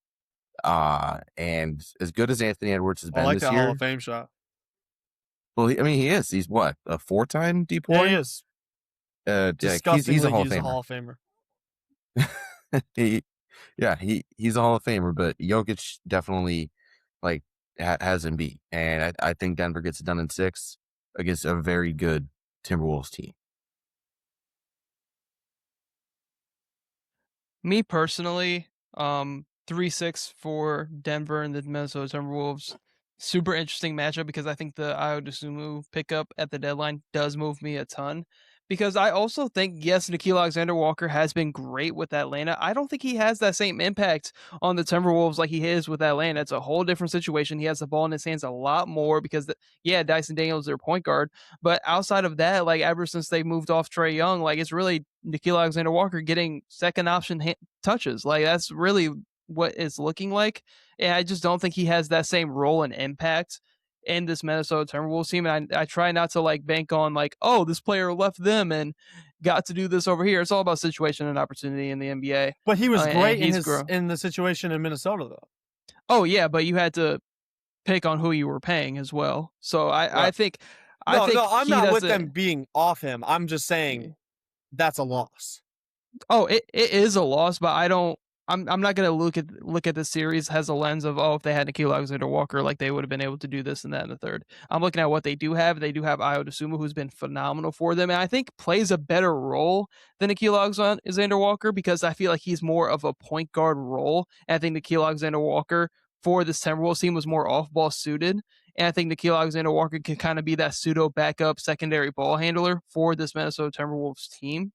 And as good as Anthony Edwards has been I like this that year, Hall of Fame shot. well, he is. He's what, a 4-time DPOY? Yeah, he is. Disgustingly, he's a Hall of Famer. A Hall of Famer. He's a Hall of Famer, but Jokic definitely has him beat, and I think Denver gets it done in 6 against a very good Timberwolves team. Me personally, 3-6 for Denver and the Minnesota Timberwolves. Super interesting matchup because I think the Ayo Dosunmu pickup at the deadline does move me a ton. Because I also think, yes, Nickeil Alexander-Walker has been great with Atlanta. I don't think he has that same impact on the Timberwolves like he is with Atlanta. It's a whole different situation. He has the ball in his hands a lot more because, Dyson Daniels is their point guard. But outside of that, ever since they moved off Trae Young, it's really Nickeil Alexander-Walker getting second option touches. That's really what it's looking like. And I just don't think he has that same role and impact in this Minnesota Timberwolves team. And I try not to bank on this player left them and got to do this over here. It's all about situation and opportunity in the NBA. But he was great in the situation in Minnesota, though. Oh yeah, but you had to pick on who you were paying as well. So I think I'm not with them being off him. I'm just saying that's a loss. Oh, it is a loss, but I'm not going to look at the series as a lens of, if they had Nickeil Alexander-Walker, they would have been able to do this and that in the third. I'm looking at what they do have. They do have Ayo Dosunmu, who's been phenomenal for them, and I think plays a better role than Nickeil Alexander-Walker because I feel like he's more of a point guard role. And I think Nickeil Alexander-Walker for the Timberwolves team was more off-ball suited. And I think Nickeil Alexander-Walker can kind of be that pseudo backup secondary ball handler for this Minnesota Timberwolves team.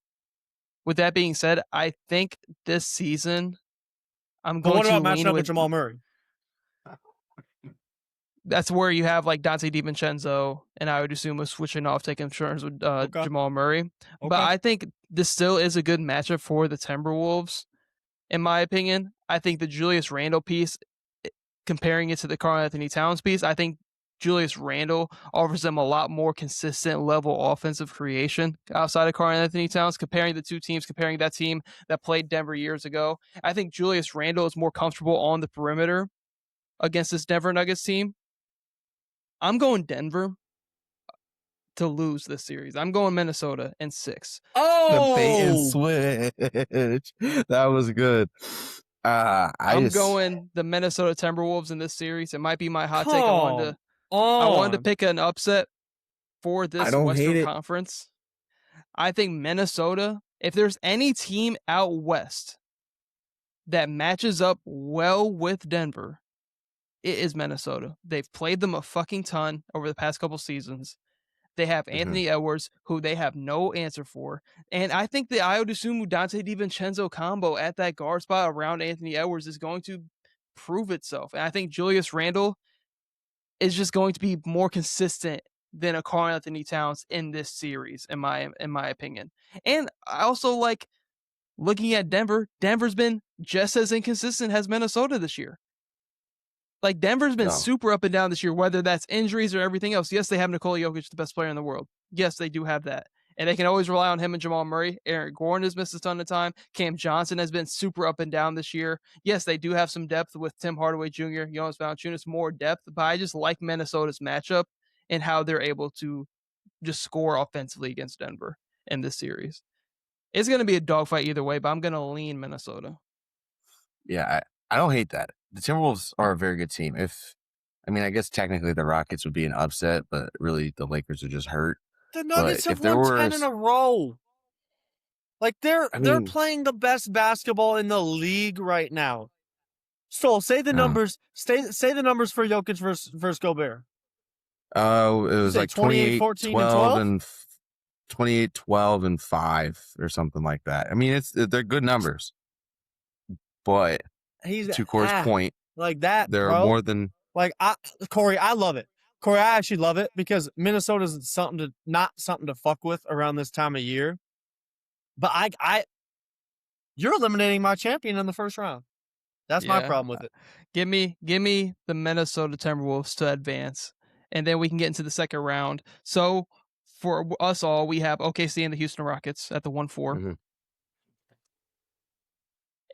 With that being said, I think this season I'm going to matching up with Jamal Murray? That's where you have Dante DiVincenzo and Ayo Dosunmu switching off, taking turns with Jamal Murray. Okay. But I think this still is a good matchup for the Timberwolves, in my opinion. I think the Julius Randle piece, comparing it to the Karl-Anthony Towns piece, I think Julius Randle offers them a lot more consistent level offensive creation outside of Karl-Anthony Towns. Comparing the two teams, comparing that team that played Denver years ago, I think Julius Randle is more comfortable on the perimeter against this Denver Nuggets team. I'm going Denver to lose this series. I'm going Minnesota in 6. Oh, the bait and switch. That was good. I'm going the Minnesota Timberwolves in this series. It might be my hot take. I wanted to pick an upset for this Western Conference. I think Minnesota, if there's any team out west that matches up well with Denver, it is Minnesota. They've played them a fucking ton over the past couple seasons. They have Anthony Edwards, who they have no answer for. And I think the Ayo Dosunmu, Dante DiVincenzo combo at that guard spot around Anthony Edwards is going to prove itself. And I think Julius Randle is just going to be more consistent than a Karl-Anthony Towns in this series, in my opinion. And I also like looking at Denver. Denver's been just as inconsistent as Minnesota this year. Denver's been super up and down this year, whether that's injuries or everything else. Yes, they have Nikola Jokic, the best player in the world. Yes, they do have that. And they can always rely on him and Jamal Murray. Aaron Gordon has missed a ton of time. Cam Johnson has been super up and down this year. Yes, they do have some depth with Tim Hardaway Jr., Jonas Valanciunas, more depth. But I just like Minnesota's matchup and how they're able to just score offensively against Denver in this series. It's going to be a dogfight either way, but I'm going to lean Minnesota. Yeah, I don't hate that. The Timberwolves are a very good team. I guess technically the Rockets would be an upset, but really the Lakers are just hurt. The But Nuggets have if there won were, 10 in a row. Like they're mean, playing the best basketball in the league right now. Stoll, say the no. numbers. Say the numbers for Jokic versus Gobert. It was say like 28, 28, 14, 12, and 12? 28, 12, and 5 or something like that. I mean, they're good numbers, but He's to Corey's point, like that, there are bro. more than Like Corey, I love it. Corey, I actually love it because Minnesota's not something to fuck with around this time of year. But you're eliminating my champion in the first round. That's my problem with it. Give me the Minnesota Timberwolves to advance, and then we can get into the second round. So for us all, we have OKC and the Houston Rockets at the 1-4. Mhm.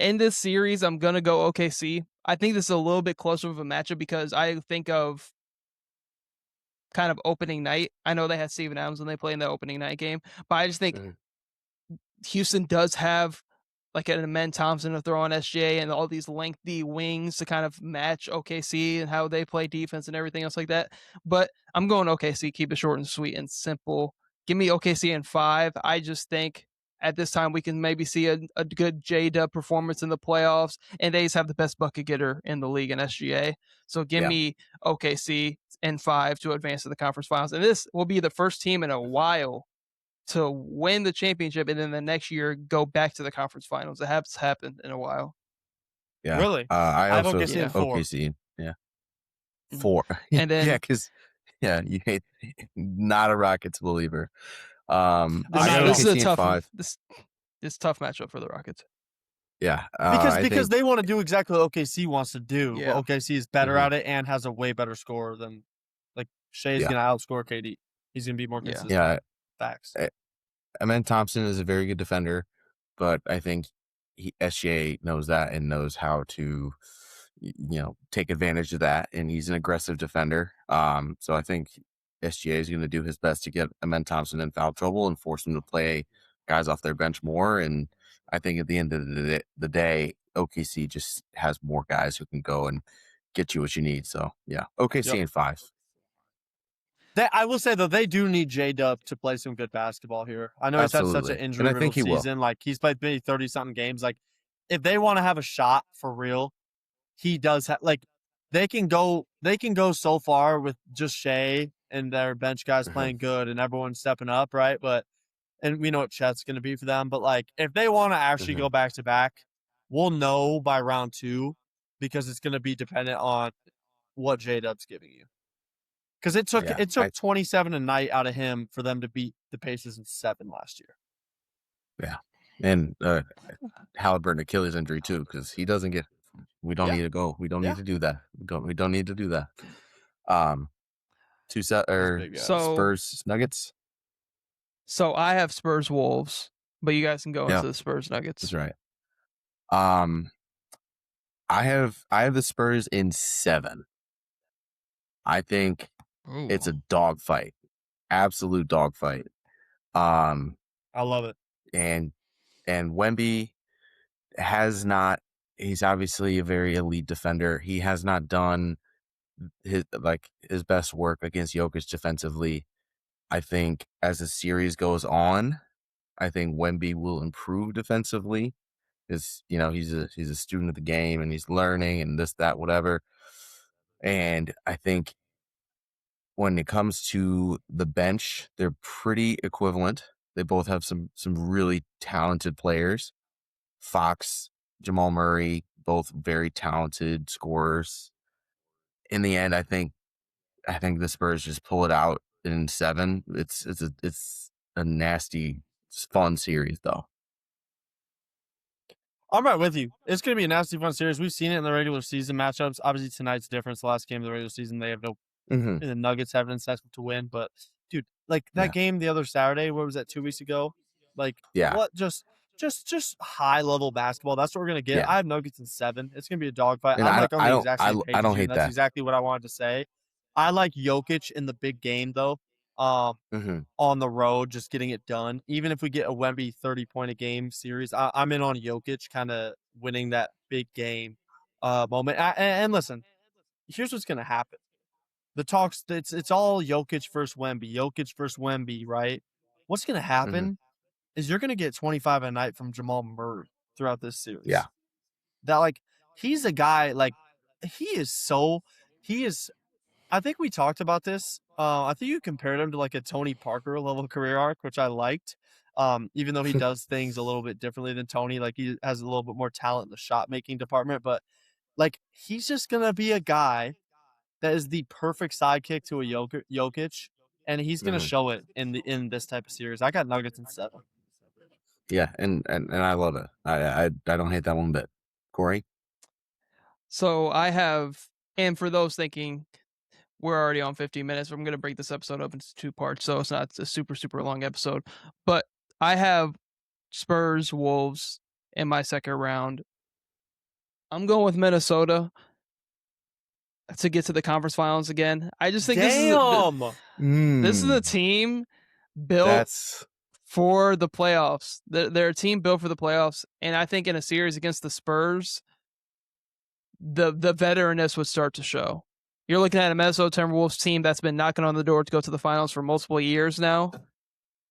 In this series, I'm gonna go OKC. I think this is a little bit closer of a matchup because I think of kind of opening night. I know they had Steven Adams when they played in the opening night game, but I just think Mhm. Houston does have like an Amen Thompson to throw on SGA and all these lengthy wings to kind of match OKC and how they play defense and everything else like that. But I'm going OKC, keep it short and sweet and simple. Give me OKC in 5. I just think at this time we can maybe see a good J-Dub performance in the playoffs, and they just have the best bucket getter in the league in SGA. So give me OKC in 5 to advance to the conference finals. And this will be the first team in a while to win the championship and then the next year go back to the conference finals. It has happened in a while. Yeah. Really? I have also OKC in 4. OKC. Yeah. Mhm. 4. And then you hate not a Rockets believer. this I got is a OKC in tough 5. this tough matchup for the Rockets. Yeah. Because they want to do exactly what OKC wants to do. Yeah. But OKC is better Mhm. at it and has a way better score than like Shea's Yeah. gonna outscore KD. He's gonna be more Yeah. consistent. Yeah. Facts. Amen Thompson is a very good defender, but I think SGA knows that and knows how to, take advantage of that. And he's an aggressive defender. So I think SGA is going to do his best to get Amen Thompson in foul trouble and force him to play guys off their bench more. And I think at the end of the day, OKC just has more guys who can go and get you what you need. So yeah, OKC in 5. I will say though, they do need J-Dub to play some good basketball here. I know he's had such Absolutely. an And I injury-riddled think he will. season. Like he's played maybe 30-something games. Like if they want to have a shot for real, he does have like they can go so far with just Shea and their bench guys Mhm. playing good and everyone stepping up, right? And we know what Chet's going to be for them. But like if they want to actually Mhm. go back to back, we'll know by round 2 because it's going to be dependent on what J-Dub's giving you. Because it took 27 a night out of him for them to beat the Pacers in 7 last year. Yeah. And Halliburton Achilles injury too, because he doesn't get. We don't need to go. We don't need to do that. We don't need to do that. Spurs Nuggets. So I have Spurs Wolves, but you guys can go into the Spurs Nuggets. That's right. I have the Spurs in 7. I think it's a dogfight, absolute dogfight. I love it. And Wemby has not. He's obviously a very elite defender. He has not done his best work against Jokic defensively. I think as the series goes on, I think Wemby will improve defensively. Because he's a student of the game and he's learning and this, that, whatever. And I think when it comes to the bench, they're pretty equivalent. They both have some really talented players. Fox, Jamal Murray, both very talented scorers. In the end, I think the Spurs just pull it out in 7. It's a nasty, fun series though. I'm right with you. It's going to be a nasty fun series. We've seen it in the regular season matchups. Obviously, tonight's different. It's the last game of the regular season. They have no, Mhm. and the Nuggets have an incentive to win. But dude, like that game the other Saturday, what was that, 2 weeks ago? Like, what? Just high level basketball. That's what we're gonna get. Yeah. I have Nuggets in 7. It's gonna be a dogfight. And I'm like on the don't- exact same page. I don't as you, hate and that's that. exactly what I wanted to say. I like Jokic in the big game though. Mhm. On the road, just getting it done. Even if we get a Wemby 30-point a game series, I'm in on Jokic kind of winning that big game moment. And listen, here's what's going to happen. The talks, it's all Jokic versus Wemby, right? What's going to happen is you're going to get 25 a night from Jamal Murray throughout this series. Yeah. That, like, he's a guy, like, he is, I think we talked about this. I think you compared him to, like, a Tony Parker level career arc, which I liked. Even though he does things a little bit differently than Tony, like, he has a little bit more talent in the shot-making department. But, like, he's just going to be a guy that is the perfect sidekick to a Jokic, and he's going to show it in this type of series. I got Nuggets in 7. Yeah, and I love it. I don't hate that one bit. Corey? So I have, and for those thinking we're already on 15 minutes, I'm going to break this episode up into 2 parts, so it's not a super, super long episode. But I have Spurs, Wolves in my second round. I'm going with Minnesota to get to the conference finals again. I just think this is a team built for the playoffs. They're a team built for the playoffs, and I think in a series against the Spurs, the veteranness would start to show. You're looking at a Minnesota Timberwolves team that's been knocking on the door to go to the finals for multiple years now,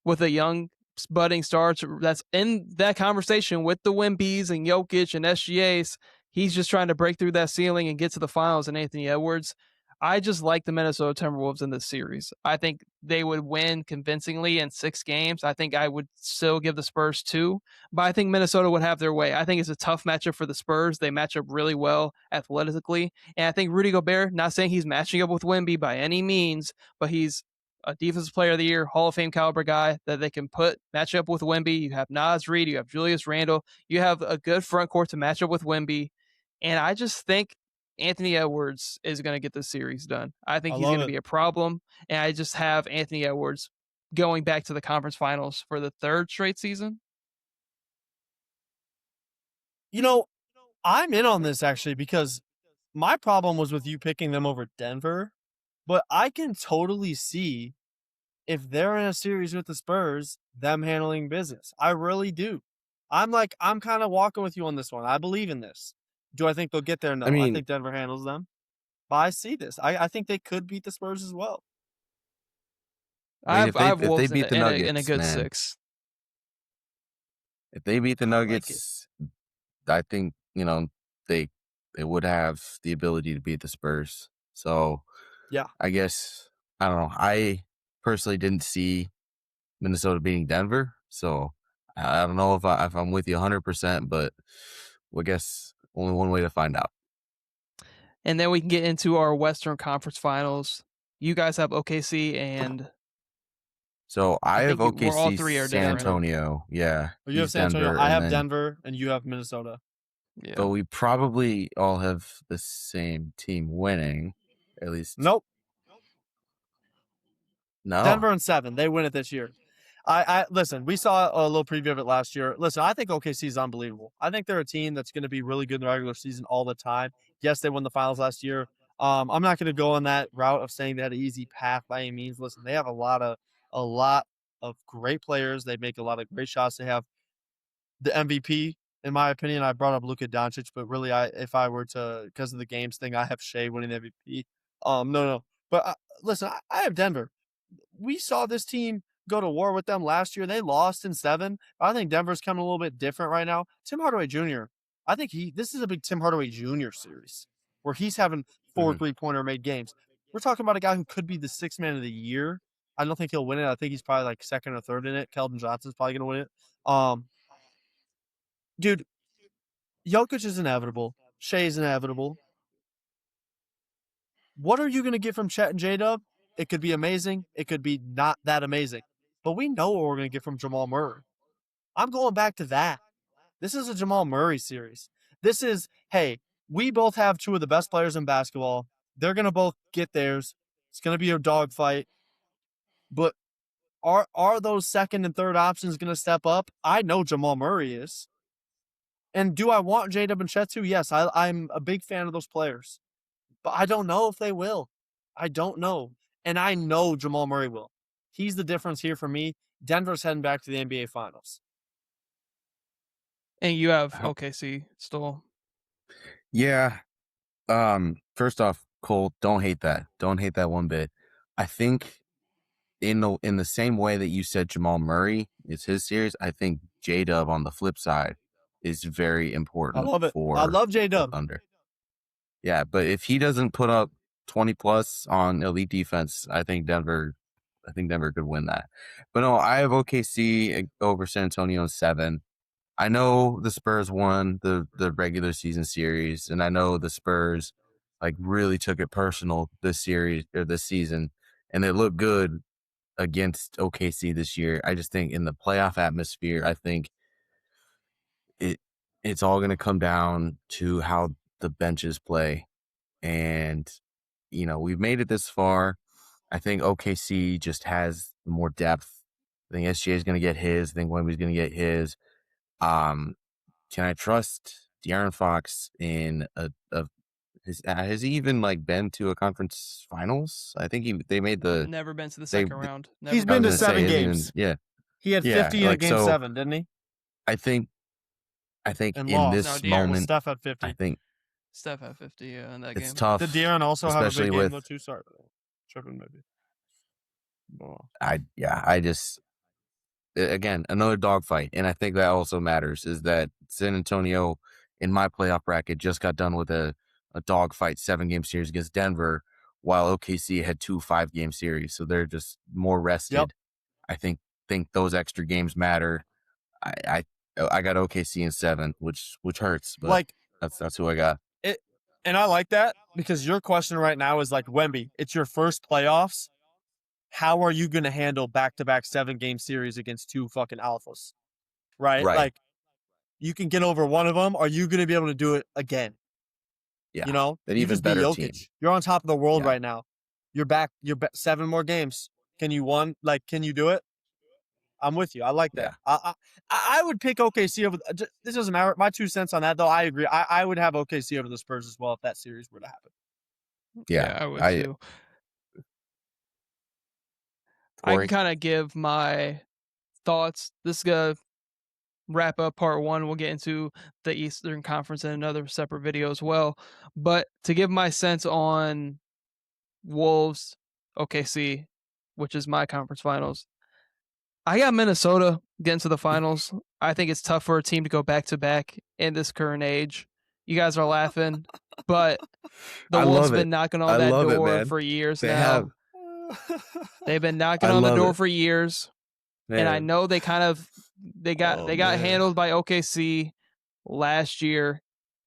with a young budding star that's in that conversation with the Wembys and Jokic and SGAs. He's just trying to break through that ceiling and get to the finals. And Anthony Edwards, I just like the Minnesota Timberwolves in this series. I think they would win convincingly in 6 games. I think I would still give the Spurs 2, but I think Minnesota would have their way. I think it's a tough matchup for the Spurs. They match up really well athletically. And I think Rudy Gobert, not saying he's matching up with Wemby by any means, but he's a defensive player of the year, Hall of Fame caliber guy that they can match up with Wemby. You have Naz Reid, you have Julius Randle, you have a good front court to match up with Wemby. And I just think Anthony Edwards is going to get this series done. I think he's going to be a problem. And I just have Anthony Edwards going back to the conference finals for the 3rd straight season. You know, I'm in on this actually because my problem was with you picking them over Denver, but I can totally see if they're in a series with the Spurs, them handling business. I really do. I'm kind of walking with you on this one. I believe in this. Do I think they'll get there? No. I think Denver handles them. But I see this. I think they could beat the Spurs as well. If they beat the Nuggets in a good 6. If they beat the Nuggets, I think, they would have the ability to beat the Spurs. So, yeah, I guess, I don't know. I personally didn't see Minnesota beating Denver. So, I don't know if I'm with you 100%, but I guess only one way to find out. And then we can get into our Western Conference Finals. You guys have OKC and... So I have OKC, all 3 are San Antonio. Yeah. You have San Antonio. I have Denver, and you have Minnesota. Yeah. So we probably all have the same team winning, at least. Nope. No. Denver in 7. They win it this year. I listen, we saw a little preview of it last year. Listen, I think OKC is unbelievable. I think they're a team that's going to be really good in the regular season all the time. Yes, they won the finals last year. I'm not going to go on that route of saying they had an easy path by any means. Listen, they have a lot of great players. They make a lot of great shots. They have the MVP, in my opinion. I brought up Luka Doncic, but really, if I were to, because of the games thing, I have Shea winning the MVP. No. But listen, I have Denver. We saw this team go to war with them last year. They lost in 7. I think Denver's coming a little bit different right now. Tim Hardaway Jr., I think this is a big Tim Hardaway Jr. series where he's having 4 3-pointer made games. We're talking about a guy who could be the 6th man of the year. I don't think he'll win it. I think he's probably like 2nd or 3rd in it. Keldon Johnson's probably going to win it. Dude, Jokic is inevitable. Shea is inevitable. What are you going to get from Chet and J-Dub? It could be amazing. It could be not that amazing. But we know what we're going to get from Jamal Murray. I'm going back to that. This is a Jamal Murray series. This is, hey, we both have 2 of the best players in basketball. They're going to both get theirs. It's going to be a dogfight. But are those 2nd and 3rd options going to step up? I know Jamal Murray is. And do I want J-Dub and Chet to? Yes, I'm a big fan of those players. But I don't know if they will. I don't know. And I know Jamal Murray will. He's the difference here for me. Denver's heading back to the NBA Finals. And you have How- OKC still. Yeah. First off, Cole, don't hate that. Don't hate that one bit. I think in the same way that you said Jamal Murray is his series, I think J-Dub on the flip side is very I important love it. for I love J the Dub. Thunder. Yeah, but if he doesn't put up 20 plus on elite defense, I think Denver could win that. But no, I have OKC over San Antonio in 7. I know the Spurs won the regular season series, and I know the Spurs like really took it personal this series or this season, and they look good against OKC this year. I just think in the playoff atmosphere, I think it's all going to come down to how the benches play. And we've made it this far. I think OKC just has more depth. I think SGA is going to get his. I think Wemby's going to get his. Can I trust De'Aaron Fox in has he even like been to a conference finals? I think they made the Never been to the they. second round. Never He's I been was to gonna say, 7 hasn't games. even- yeah, He had Yeah, 50 in like, game so- 7, didn't he? I think And in lost. this No, De'Aaron- moment, Steph had 50. I think Steph had 50 in that it's game. tough. Did De'Aaron also have a especially big game with- though too? Sorry, tripping maybe. Oh. I just again another dogfight, and I think that also matters. Is that San Antonio in my playoff bracket just got done with a dogfight 7-game series against Denver, while OKC had 2 5-game series, so they're just more rested. Yep. I think those extra games matter. I got OKC in 7, which hurts, but Like, that's who I got. and I like that because your question right now is like, Wemby, it's your first playoffs. How are you going to handle back-to-back 7-game series against 2 fucking alphas? Right? Right. Like, you can get over one of them. Are you going to be able to do it again? Yeah, You know, an you even just be better Jokic. team. You're on top of the world Yeah. right now. You're back. 7 more games. Can you can you do it? I'm with you. I like that. I would pick OKC over. This doesn't matter. My 2 cents on that, though. I agree. I would have OKC over the Spurs as well if that series were to happen. Yeah, I would too. I Corey? can kind of give my thoughts. This is going to wrap up part 1. We'll get into the Eastern Conference in another separate video as well. But to give my sense on Wolves, OKC, which is my conference finals, I got Minnesota getting to the finals. I think it's tough for a team to go back-to-back in this current age. You guys are laughing, but the I Wolves love have been it. knocking I on that love it, door man. for years They now. have. They've been knocking I on the love door it. for years. And I Man. know they got Oh, man. handled by OKC last year.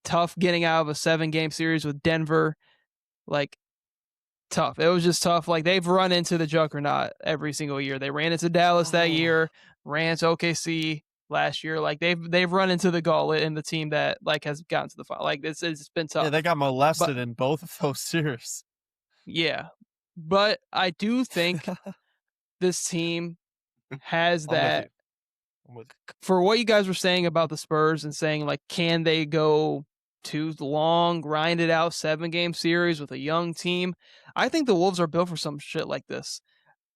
Tough getting out of a 7-game series with Denver. Like, tough. It was just tough. Like, they've run into the juggernaut every single year. They ran into Dallas that year, ran to OKC last year. Like, they've run into the gauntlet and the team that like has gotten to the final. Like, it's been tough. Yeah, they got molested in both of those series. Yeah. But I do think this team has I'm with that. you. I'm with you. For what you guys were saying about the Spurs and saying, like, can they go too long, grinded out 7-game series with a young team? I think the Wolves are built for some shit like this.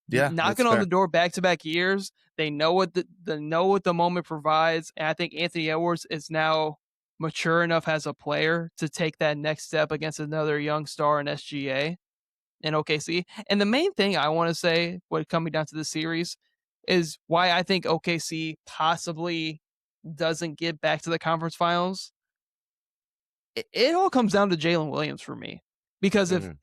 Yeah, Knocking that's on fair. the door back-to-back years. They know what the moment provides, and I think Anthony Edwards is now mature enough as a player to take that next step against another young star in SGA and OKC. And the main thing I want to say, what coming down to the series, is why I think OKC possibly doesn't get back to the conference finals. It all comes down to Jalen Williams for me, because Mhm.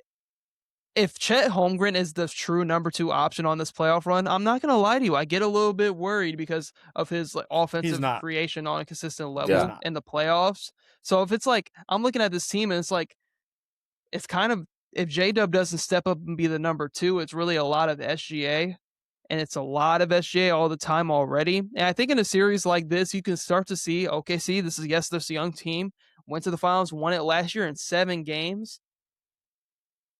if Chet Holmgren is the true number 2 option on this playoff run, I'm not gonna lie to you, I get a little bit worried because of his like offensive not. creation on a consistent He's level not. in the playoffs. So if it's like I'm looking at this team and it's like it's kind of, if J-Dub doesn't step up and be the number 2, it's really a lot of SGA, and it's a lot of SGA all the time already. And I think in a series like this, you can start to see, okay, see, this young team went to the finals, won it last year in 7 games.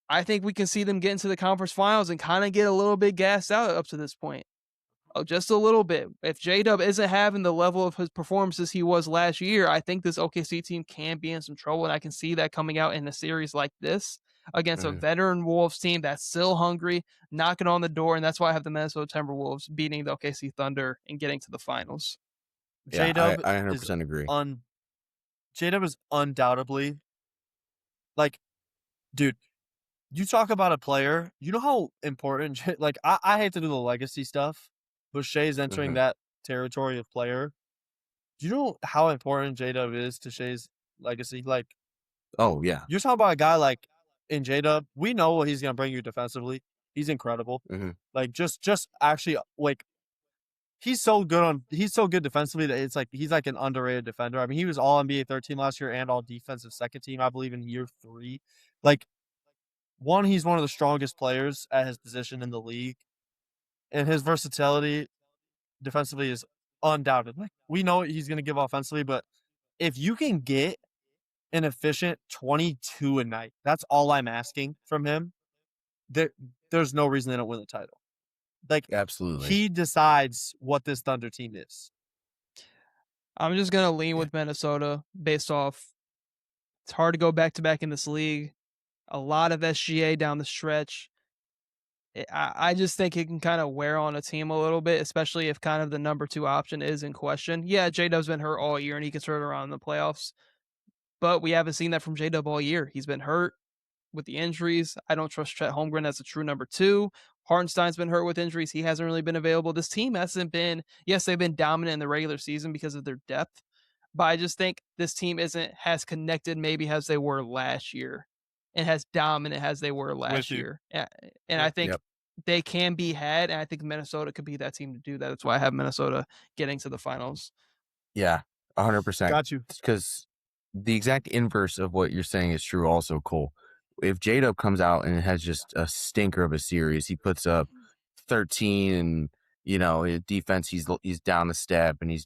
I think we can see them get into the conference finals and kind of get a little bit gassed out up to this point. Oh, just a little bit. If J-Dub isn't having the level of his performances he was last year, I think this OKC team can be in some trouble, and I can see that coming out in a series like this against a Mhm. veteran Wolves team that's still hungry, knocking on the door, and that's why I have the Minnesota Timberwolves beating the OKC Thunder and getting to the finals. Yeah, J-Dub I is 100% agree. J-Dub is undoubtedly like, dude. You talk about a player. You know how important. Like I hate to do the legacy stuff, but Shea's entering Mhm. that territory of player. Do you know how important J-Dub is to Shea's legacy? Like, Oh yeah. you're talking about a guy like in J-Dub. We know what he's gonna bring you defensively. He's incredible. Mhm. Like, just actually, like, he's so good defensively that it's like he's like an underrated defender. I mean, he was all NBA third team last year and all defensive second team, I believe, in year 3. Like, one, he's one of the strongest players at his position in the league, and his versatility defensively is undoubted. Like, we know what he's going to give offensively, but if you can get an efficient 22 a night, that's all I'm asking from him. There's no reason they don't win the title. Like, Absolutely. he decides what this Thunder team is. I'm just gonna lean Yeah. with Minnesota based off. It's hard to go back to back in this league. A lot of SGA down the stretch. I just think it can kind of wear on a team a little bit, especially if kind of the number 2 option is in question. Yeah, J-Dub's been hurt all year and he can turn it around in the playoffs, but we haven't seen that from J-Dub all year. He's been hurt with the injuries. I don't trust Chet Holmgren as a true number 2. Hartenstein's been hurt with injuries. He hasn't really been available. This team hasn't been, yes, they've been dominant in the regular season because of their depth, but I just think this team isn't as connected maybe as they were last year and as dominant as they were last you. year. And I think Yep. they can be had, and I think Minnesota could be that team to do that. That's why I have Minnesota getting to the finals. Yeah, 100%. Got you. Because the exact inverse of what you're saying is true also, Cole. If J-Dub comes out and has just a stinker of a series, he puts up 13 and, you know, his defense, he's down a step and he's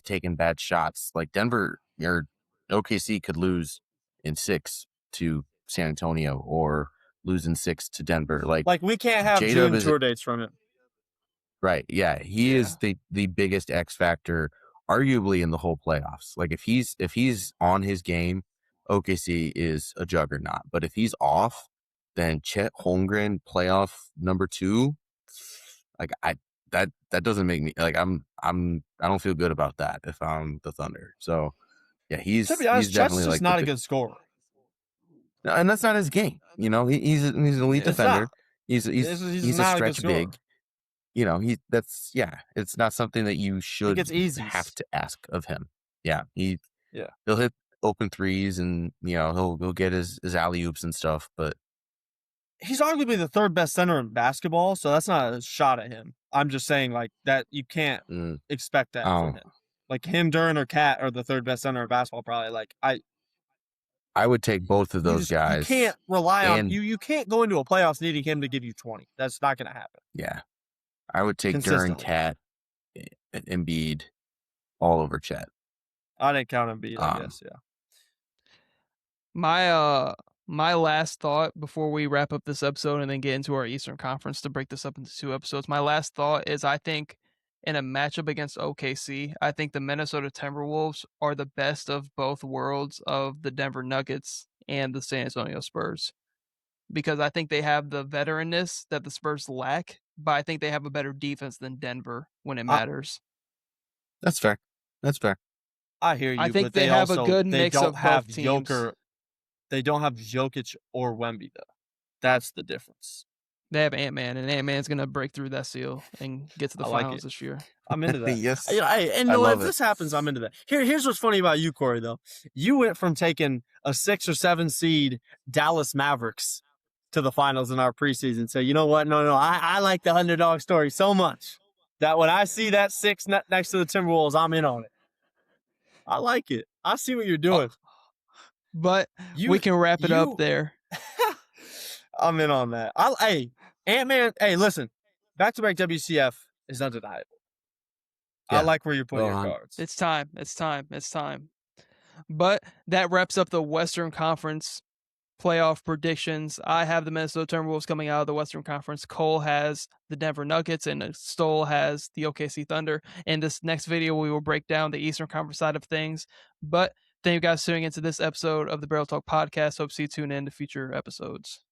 taking bad shots. Like Denver or OKC could lose in 6 to San Antonio or lose in 6 to Denver. Like we can't have J-Dub June is tour dates from him. right. Yeah. He is the biggest X factor arguably in the whole playoffs. Like if he's on his game, OKC is a juggernaut. But if he's off, then Chet Holmgren playoff number 2, like that doesn't make me like I don't feel good about that if I'm the Thunder. So yeah, To be honest, he's Chet's definitely just like not a good scorer. and that's not his game. You know, he's an elite It's defender. not. He's a not a good stretch scorer. big. You know, it's not something that you should gets easies. have to ask of him. Yeah, Yeah. he'll hit open threes and you know he'll get his alley oops and stuff, but He's arguably the 3rd best center in basketball, so that's not a shot at him. I'm just saying like that you can't expect that from him. Like him, Duren, or Cat are the 3rd best center in basketball. Probably like I would take both of those guys. You can't rely on and- you can't go into a playoffs needing him to give you 20. That's not going to happen. Yeah, I would take Duren, Consistently. Cat, Embiid all over Chet. I didn't count Embiid, I guess. Yeah. My last thought before we wrap up this episode and then get into our Eastern Conference to break this up into 2 episodes. My last thought is I think in a matchup against OKC, I think the Minnesota Timberwolves are the best of both worlds of the Denver Nuggets and the San Antonio Spurs. Because I think they have the veteranness that the Spurs lack, but I think they have a better defense than Denver when it matters. That's fair. I hear you. I think but they have a also, good they mix don't of have both teams. They don't have Jokic or Wemby though. That's the difference. They have Ant-Man, and Ant-Man's going to break through that seal and get to the I like finals it. this year. I'm into that. Yes. And I no, love if it. this happens, I'm into that. Here's what's funny about you, Corey, though. You went from taking a 6 or 7 seed Dallas Mavericks to the finals in our preseason. So you know what? No, I like the underdog story so much that when I see that 6 next to the Timberwolves, I'm in on it. I like it. I see what you're doing. But we can wrap it up there. I'm in on that. Hey, Ant-Man, hey, listen. Back-to-back WCF is undeniable. Yeah. I like where you're putting your cards. It's time. But that wraps up the Western Conference playoff predictions. I have the Minnesota Timberwolves coming out of the Western Conference. Cole has the Denver Nuggets, and Stoll has the OKC Thunder. In this next video, we will break down the Eastern Conference side of things. But thank you guys for tuning into this episode of the Barrel Talk Podcast. Hope to see you tune in to future episodes.